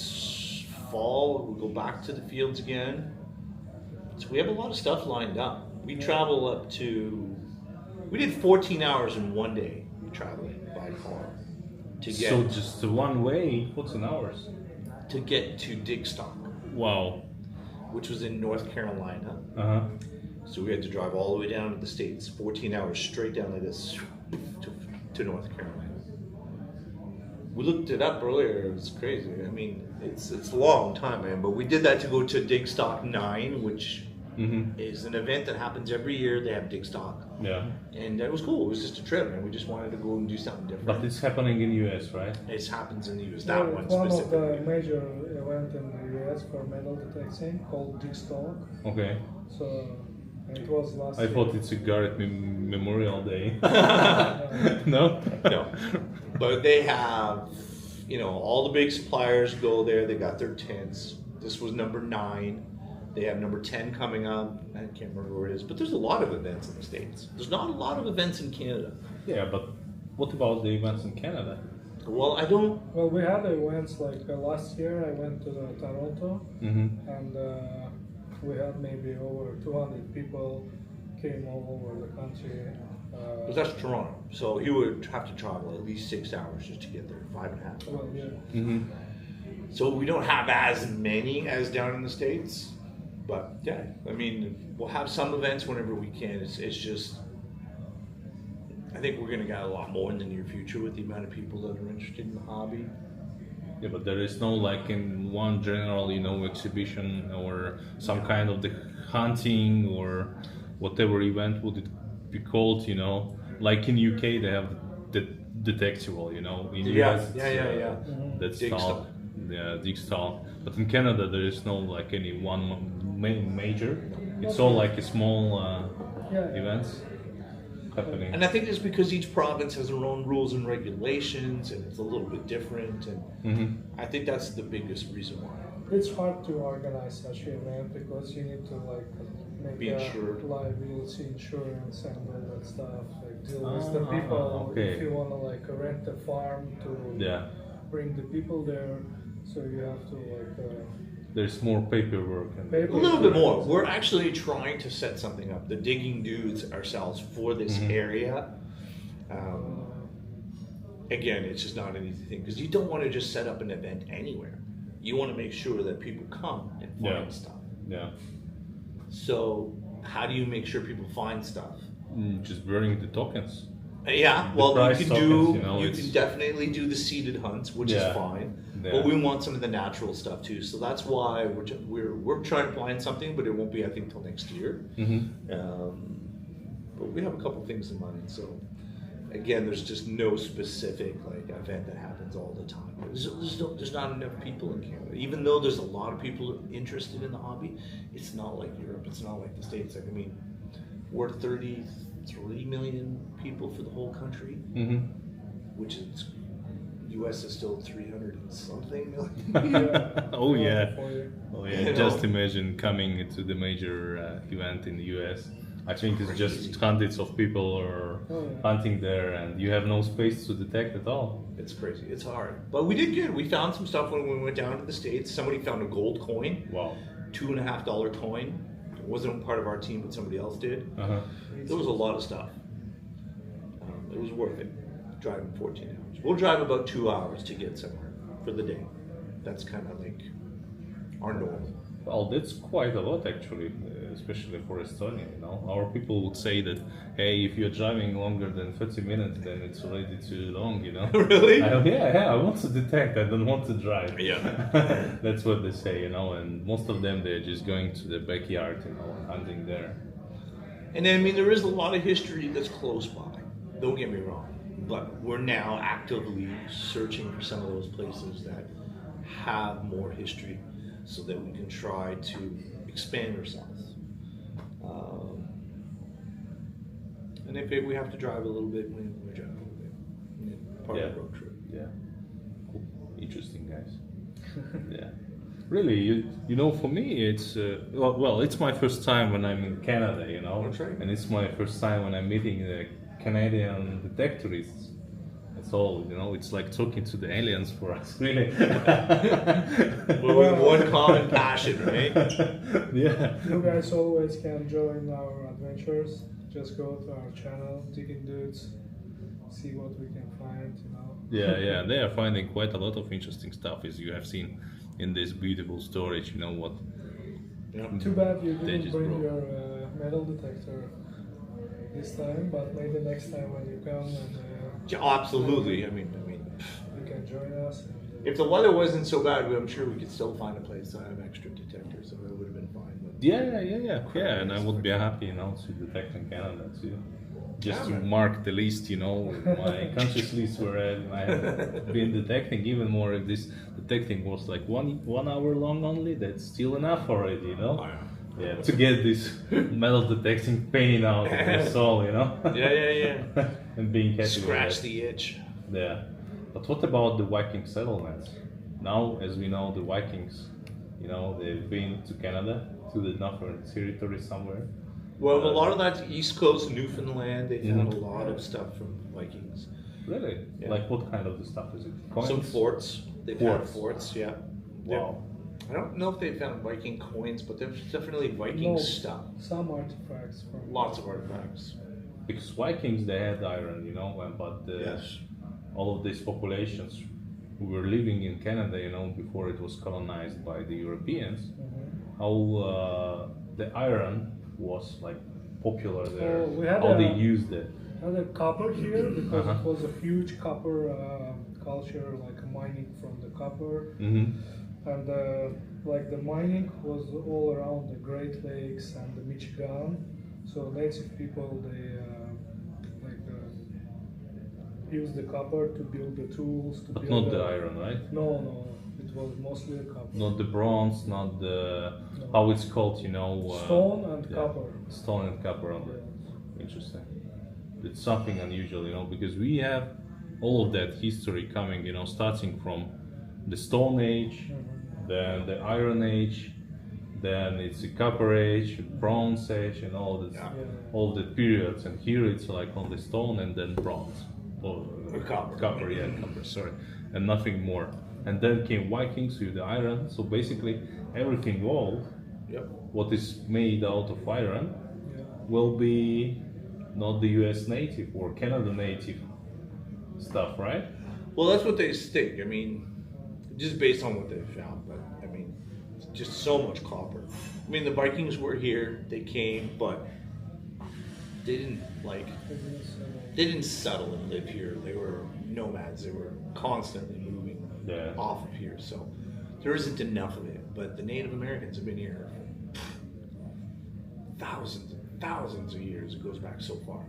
fall, we'll go back to the fields again. So we have a lot of stuff lined up. We travel up to. We did 14 hours in one day traveling by car to get So just one way, 14 hours. to Digstock, Wow. which was in North Carolina. Uh-huh. So we had to drive all the way down to the States, 14 hours straight down like this to North Carolina. We looked it up earlier. It was crazy. I mean, it's a long time, man. But we did that to go to Digstock 9, which is an event that happens every year. They have Digstock. Yeah. And it was cool. It was just a trip, man. We just wanted to go and do something different. But it's happening in US, right? It happens in the US. Yeah, That one it's one of specifically. the major event in the US for metal detecting called Digstock. Okay. So it was last I year. thought it's a Garrett Memorial Day. No? No. But they have, all the big suppliers go there. They got their tents. This was number 9. They have number 10 coming up. I can't remember where it is. But there's a lot of events in the States. There's not a lot of events in Canada. Yeah, but what about the events in Canada? Well, I don't. Well, we had events like last year. I went to Toronto, Mm-hmm. and we had maybe over 200 people came all over the country. But that's Toronto. So you would have to travel at least 6 hours just to get there. 5.5 hours. Well, yeah. Mm-hmm. So we don't have as many as down in the States. But yeah, I mean, we'll have some events whenever we can. It's just, I think we're going to get a lot more in the near future with the amount of people that are interested in the hobby. Yeah, but there is no like in one general, exhibition or some kind of the hunting or whatever event would it be called, Like in UK they have the detectival, In Yeah, US, yeah. That's Digstock. called Digstock. But in Canada there is no like any one major. It's all like a small events happening. And I think it's because each province has their own rules and regulations, and it's a little bit different. And I think that's the biggest reason why. It's hard to organize such an event because you need to make Be insured. liability insurance and all that stuff. Like deal with the people. okay. If you want to rent a farm to Yeah, bring the people there, so you have to there's more paperwork. And A little bit more. We're actually trying to set something up. The digging dudes ourselves for this area. Again, it's just not an easy thing because you don't want to just set up an event anywhere. You want to make sure that people come and find stuff. Yeah. So how do you make sure people find stuff? Just burning the tokens. Yeah, The well, price you can tokens, you it's- can definitely do the seeded hunts, which is Yeah. fine. Yeah. But we want some of the natural stuff too, so that's why we're trying to plan something, but it won't be I think till next year. But we have a couple things in mind. So again, there's just no specific event that happens all the time. There's not enough people in Canada, even though there's a lot of people interested in the hobby. It's not like Europe. It's not like the States. I mean, we're 33 million people for the whole country, which is U.S. is still 300 and something million. Oh yeah. for You Just know. imagine coming to the major event in the US. I think it's just Crazy. hundreds of people are hunting there, and you have no space to detect at all. It's crazy. It's hard, but we did good. We found some stuff when we went down to the States. Somebody found a gold coin, Wow. $2.50 coin. It wasn't part of our team, but somebody else did. Uh-huh. There was a lot of stuff. It was worth it. Driving 14 hours. We'll drive about 2 hours to get somewhere for the day. That's kind of like our norm. Well, that's quite a lot actually, especially for Estonia. Our people would say that, hey, if you're driving longer than 30 minutes, then it's already too long. Really? I want to detect. I don't want to drive. Yeah. That's what they say, and most of them they're just going to the backyard, and hunting there. And then, I mean, there is a lot of history that's close by. Don't get me wrong. But we're now actively searching for some of those places that have more history so that we can try to expand ourselves. And if we have to drive a little bit, we drive a little bit. Part of the road trip. Yeah. Cool. Interesting, guys. Yeah. Really, for me, it's it's my first time when I'm in Canada, That's right. and it's my first time when I'm meeting the Canadian detectorists That's all, you know. It's like talking to the aliens for us, really. With one common passion, right? Yeah. You guys always can join our adventures. Just go to our channel, Digging Dudes, see what we can find, you know. Yeah. They are finding quite a lot of interesting stuff, as you have seen in this beautiful storage. You know what? Too bad you They didn't just bring broke. your metal detector this time, but maybe next time when you come and Yeah, absolutely. I mean, you can join us. And, if the weather wasn't so bad, I'm sure we could still find a place to have extra detectors, so it would have been fine. But Yeah. And I would be happy, you know, to detect in Canada too. Just to mark the list, you know, my country's list where I have been detecting. Even more if this detecting was like 1 hour long only, that's still enough already, you know. Yeah, to get this metal detecting pain out of your soul, you know. Yeah. And being happy Scratch with the itch. it. Yeah. But what about the Viking settlements? Now, as we know, the Vikings, you know, they've been to Canada, to the northern territory somewhere. Well, a lot of that's East Coast, Newfoundland. They found Mhm. a lot of stuff from Vikings. Really? Yeah. Like what kind of the stuff is it? Coins? Some forts. They found Forts. forts, yeah. Wow. I don't know if they found Viking coins, but there's definitely Viking No. stuff. some artifacts from Lots of artifacts. Because Vikings they had iron, you know, but Yes. all of these populations who were living in Canada, you know, before it was colonized by the Europeans, how the iron was like popular there, Oh, we had how a- they used it. And the copper here because Uh-huh. it was a huge copper culture, like mining from the copper, Mm-hmm. and like the mining was all around the Great Lakes and the Michigan. So native people they use the copper to build the tools. To But build not the iron, right? No, it was mostly the copper. Not the bronze, not the how it's called, you know. Stone and yeah, copper. Stone and copper on it. Interesting. It's something unusual, you know, because we have all of that history coming, you know, starting from the Stone Age, then the Iron Age, then it's the Copper Age, Bronze Age, and all this, all the periods. And here it's like on the stone and then bronze, or Copper. copper. Sorry, and nothing more. And then came Vikings with the iron. So basically, everything old, Yep. what is made out of iron, will be not the U.S. native or Canada native stuff, right? Well, that's what they think. I mean, just based on what they found, but I mean, just so much copper. I mean, the Vikings were here, they came, but they didn't they didn't settle and live here. They were nomads. They were constantly moving off of here, so there isn't enough of it. But the Native Americans have been here for thousands and thousands of years. It goes back so far.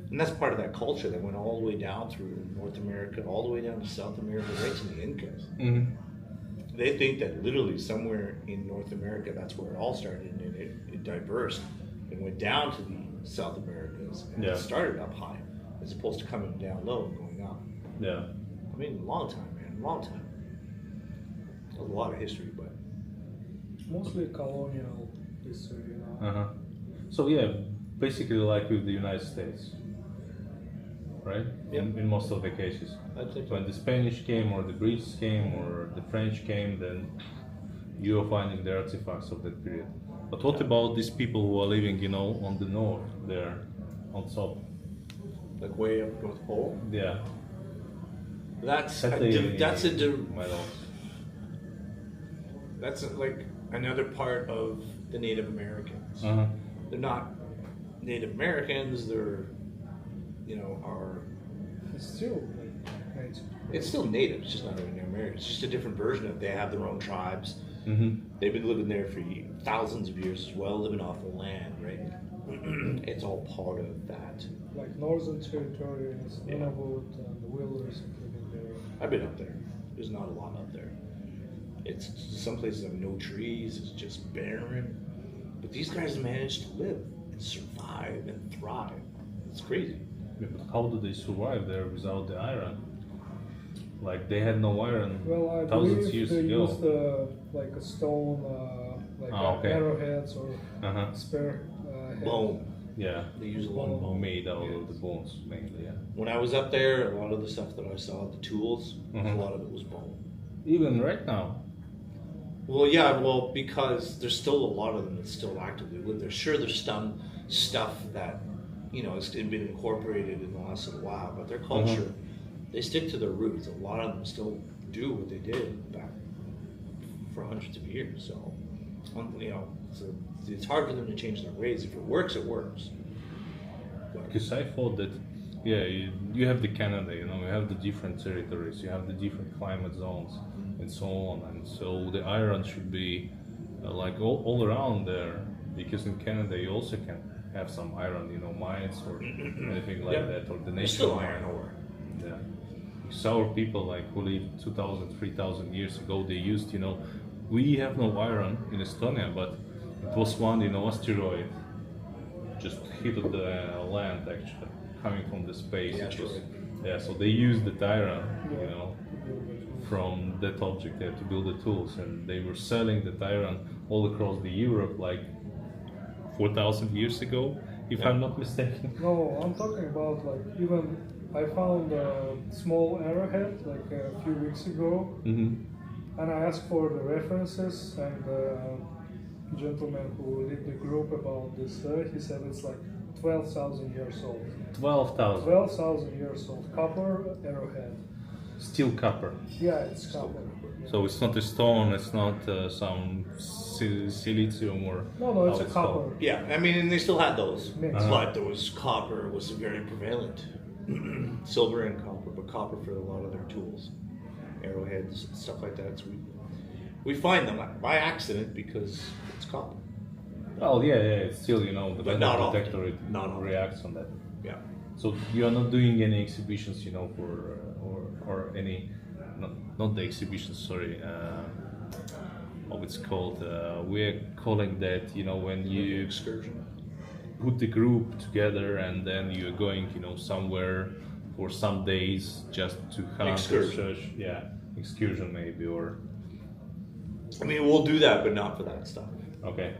And that's part of that culture that went all the way down through North America, all the way down to South America, right to the Incas. Mm-hmm. They think that literally somewhere in North America, that's where it all started, and it diversed and went down to the South Americas, and it started up high, as opposed to coming down low and going up. Yeah. I mean, long time, man, long time. A lot of history, but Mostly colonial history, you know. Uh-huh. So yeah, basically like with the United States, right? In most of the cases. I think When the Spanish came or the British came or the French came, then you're finding the artifacts of that period. But what about these people who are living, you know, on the north there, on top? like way up North Pole. Yeah. That's like another part of the Native Americans. Uh-huh. They're not Native Americans. They're, you know, It's still native. it's still native. It's just not Native American. It's just a different version of it. They have their own tribes. Mm-hmm. They've been living there for thousands of years as well, living off the land, right? It's all part of that. Like Northern Territory, it's Nunavut and the Whalers including there. I've been up there. There's not a lot up there. It's some places have no trees. It's just barren. But these guys managed to live and survive and thrive. It's crazy. Yeah, but how do they survive there without the iron? Like they had no iron Well, I thousands believe years they ago. used like a stone, like okay. arrowheads or Uh-huh. spare heads. Bone. Yeah. They use a lot of bone. Made out of the bones mainly. Yeah. When I was up there, a lot of the stuff that I saw, the tools, Mhm. a lot of it was bone. Even right now. Well, yeah, well, because there's still a lot of them that still actively live there. Sure, there's some stuff that, has been incorporated in the last little while, but their culture, they stick to their roots. A lot of them still do what they did back for hundreds of years. So, so it's hard for them to change their ways. If it works, it works. Because I thought that, yeah, you have the Canada, you have the different territories, you have the different climate zones, and so on. And so the iron should be like all around there, because in Canada you also can have some iron, mines or anything like that, or the There's natural still iron ore. Yeah. Because our people who lived 2,000, 3,000 years ago, they used, we have no iron in Estonia, but it was one, asteroid just hit the land actually, coming from the space. Yeah, It was- sure. yeah, so they used the iron, from that object there to build the tools, and they were selling the iron all across the Europe like 4,000 years ago, if I'm not mistaken. No, I'm talking about like even I found a small arrowhead like a few weeks ago, Mm-hmm. and I asked for the references, and the gentleman who led the group about this, he said it's like 12,000 years old. 12,000. 12,000 years old, copper arrowhead. Still copper. Yeah, it's copper. Yeah. So it's not a stone, it's not some silicium or. No, it's how a called. copper. Yeah, I mean, and they still had those, Mixed. but there was copper was very prevalent. Silver and copper, but copper for a lot of their tools, arrowheads, stuff like that. So we find them by accident because it's copper. Well, yeah, it's still, the But metal not often. detector it Not often. reacts on that. Yeah. So you are not doing any exhibitions, for or any, not the exhibitions. Sorry, how it's called. We're calling that, when you Excursion. put the group together and then you're going, somewhere for some days just to hunt or Excursion. search. Yeah, excursion maybe, or I mean, we'll do that, but not for that stuff. okay.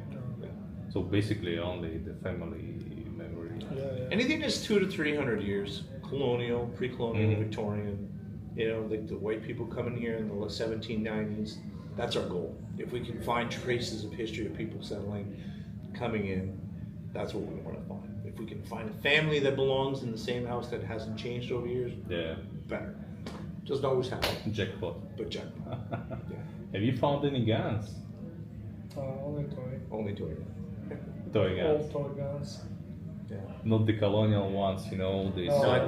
So basically only the family memory. Yeah. Anything that's 200 to 300 years, colonial, pre-colonial, Mhm. Victorian, like the white people coming here in the 1790s, that's our goal. If we can find traces of history of people settling, coming in, that's what we want to find. If we can find a family that belongs in the same house that hasn't changed over years, Yeah, better. Doesn't always happen, jackpot. but jackpot. Yeah, Have you found any guns? Only toy. only to it. Toy guns. Old toy guns. Yeah. Not the colonial ones, these No,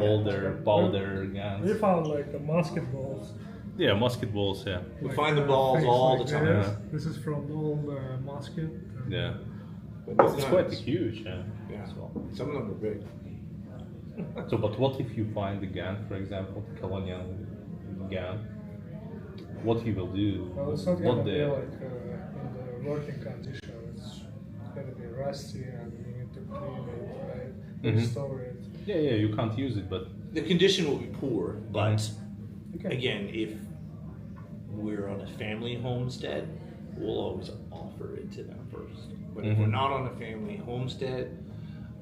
older powder We guns. found like musket balls. Yeah, musket balls, yeah. We Like, find the balls things all like the time. this. Yeah. This is from the old musket. Yeah. But It's those quite guns, huge, yeah. Yeah, As well. some of them are big. So, but what if you find the gun, for example, the colonial gun? What you will do? Well, it's not gonna What be the- like in the working condition. It's gonna be rusty, and you need to clean it, right? Mhm. Restore it. Yeah, you can't use it, but The condition will be poor, but You can again, if we're on a family homestead, we'll always offer it to them first. But if we're Mhm. not on a family homestead,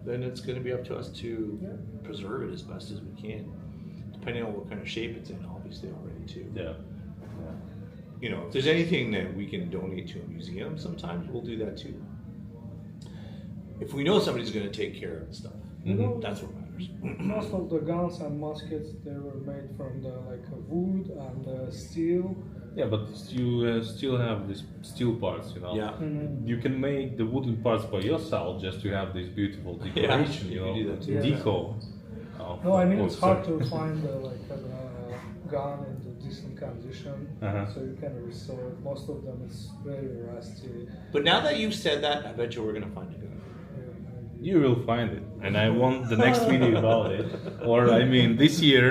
then it's going to be up to us to Yeah. preserve it as best as we can, depending on what kind of shape it's in, obviously already too. yeah. If there's anything that we can donate to a museum, sometimes we'll do that too. If we know somebody's going to take care of the stuff, You know, that's what matters. most of the guns and muskets they were made from the wood and steel. Yeah, but you still have these steel parts, Yeah. You can make the wooden parts by yourself just to have this beautiful decoration, you can do that too. deco. No, I mean Oh, it's hard sorry. to find a gun in the decent condition, Uh-huh. so you can restore it. Most of them is very rusty. But now that you've said that, I bet you we're going to find a gun. You will find it, and I want the next video about it, or I mean this year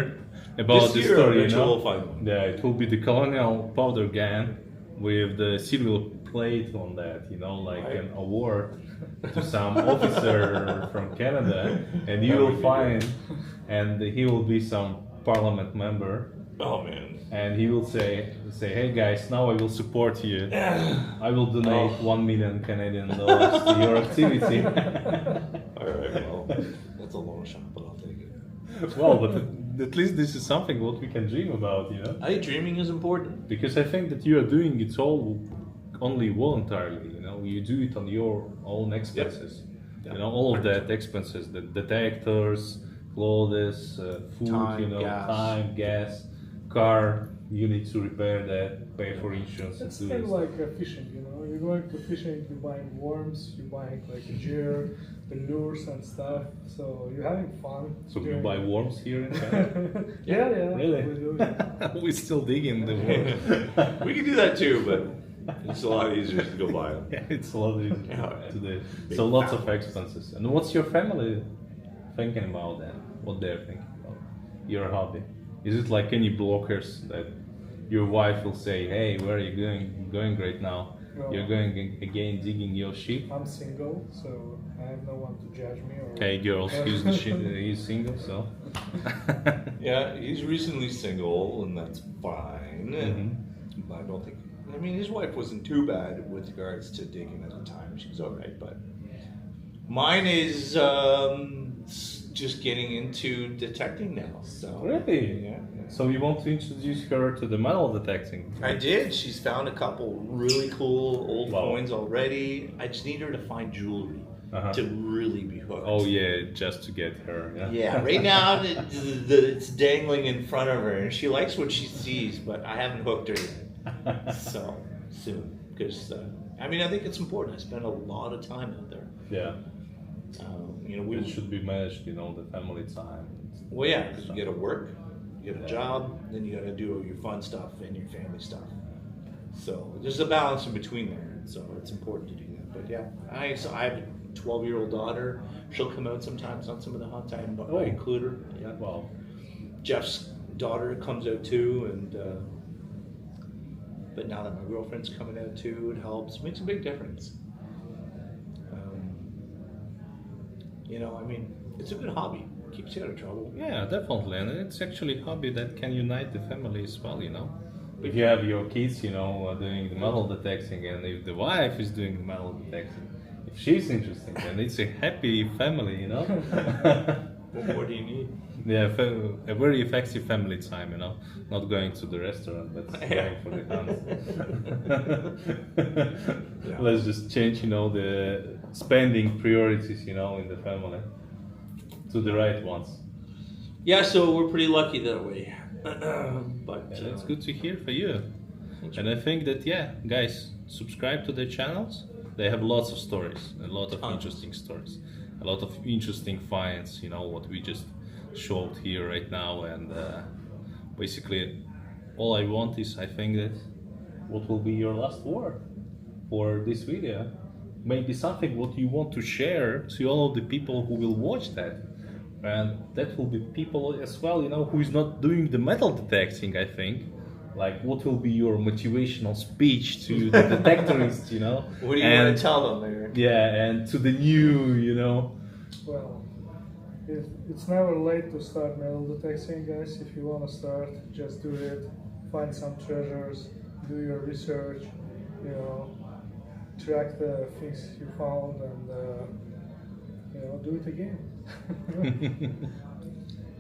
about This the year, story. I bet you we'll find one. Yeah, it will be the colonial powder gun with the silver plate on that, like Right. an award to some officer from Canada, and you That will would be find, and he will be some parliament member. Oh man. And he will say, hey guys, now I will support you. I will donate Oh. 1 million Canadian dollars to your activity. All right. That's a long shot, but I'll take it. Well, but at least this is something what we can dream about, you know? I think dreaming is important. Because I think that you are doing it all only voluntarily, you know? You do it on your own expenses. Yep. You know, all of that expenses, the detectors, clothes, food, Time, you know, gas. time, gas, car, you need to repair that, pay for insurance and It's do kind this. of like fishing, you know. You're going to fishing, you're buying worms, you're buying like a gear, the lures and stuff. So you're having fun. So you during- buy worms here in Canada? yeah, Really? we do. Yeah. We still digging the worms. We can do that too, but it's a lot easier to go buy them. Yeah, it's a lot easier Yeah. today. Big So lots of families. expenses. And what's your family thinking about that? What they're thinking about your hobby? Is it like any blockers that your wife will say, "Hey, where are you going right now? No. You're going again digging your sheep." I'm single, so I have no one to judge me. Or Okay, girls, he's single, so. Yeah, he's recently single, and that's fine. Mm-hmm. I don't think. I mean, his wife wasn't too bad with regards to digging at the time. She was all right, but mine is just getting into detecting now. So Really? yeah. So you want to introduce her to the metal detecting? I did. She's found a couple really cool old Wow. coins already. I just need her to find jewelry Uh-huh. to really be hooked. Oh yeah, just to get her. Yeah. Yeah, right now it's dangling in front of her, and she likes what she sees, but I haven't hooked her yet. So soon, because I mean, I think it's important. I spend a lot of time out there. Yeah. You know, It should be managed, you know, the family time. well, yeah, because you got to work, you got a Yeah. job, then you got to do your fun stuff and your family stuff. So there's a balance in between there. So it's important to do that. But yeah, I have a 12-year-old daughter. She'll come out sometimes on some of the hunts. I include her. Yeah. Wow. Jeff's daughter comes out too, and but now that my girlfriend's coming out too, it helps. Makes a big difference. You know, I mean, it's a good hobby. Keeps you out of trouble. Yeah, definitely, and it's actually a hobby that can unite the family as well. You know, if you have your kids, you know, doing the metal detecting, and if the wife is doing the metal detecting, if she's interested, then it's a happy family. You know. What more do you need? Yeah, a very effective family time, you know, not going to the restaurant, but going for the hunt. Yeah. Let's just change, you know, the spending priorities, you know, in the family to the right ones. Yeah, so we're pretty lucky that way. But And it's good to hear for you. And I think that, yeah, guys, subscribe to their channels. They have lots of stories, a lot of interesting stories, a lot of interesting finds, you know, what we just showed here right now. And basically, all I want is, I think that, what will be your last word for this video? Maybe something what you want to share to all of the people who will watch that. And that will be people as well, you know, who is not doing the metal detecting, I think. Like, what will be your motivational speech to the detectorists, you know? what do you want to tell them, Eric? Yeah, and to the new, you know. Well, it's never late to start metal detecting, guys. If you want to start, just do it. Find some treasures, do your research, you know, track the things you found, and you know, do it again.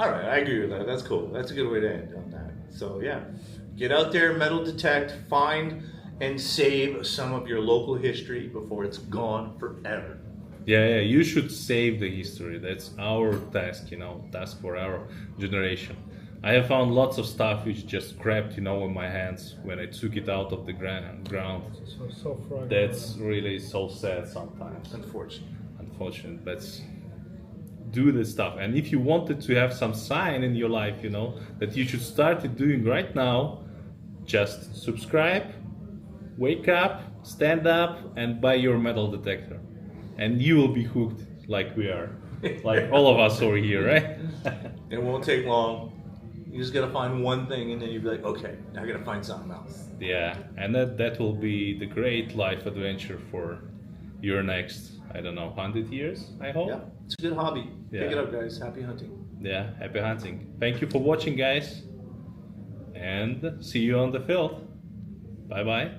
All right, I agree with that. That's cool. That's a good way to end on that. So yeah, get out there, metal detect, find and save some of your local history before it's gone forever. Yeah, you should save the history. That's our task, you know, task for our generation. I have found lots of stuff which just crapped, you know, in my hands when I took it out of the ground. So fragile. That's really so sad sometimes. Unfortunate, but do this stuff. And if you wanted to have some sign in your life, you know, that you should start it doing right now, just subscribe, wake up, stand up, and buy your metal detector. And you will be hooked like we are. Like all of us over here, right? It won't take long. You just gotta find one thing, and then you'll be like, okay, now I gotta find something else. Yeah, and that will be the great life adventure for your next, I don't know, 100 years, I hope. Yeah, it's a good hobby. Yeah. Pick it up, guys. Happy hunting. Yeah, happy hunting. Thank you for watching, guys. And see you on the field. Bye-bye.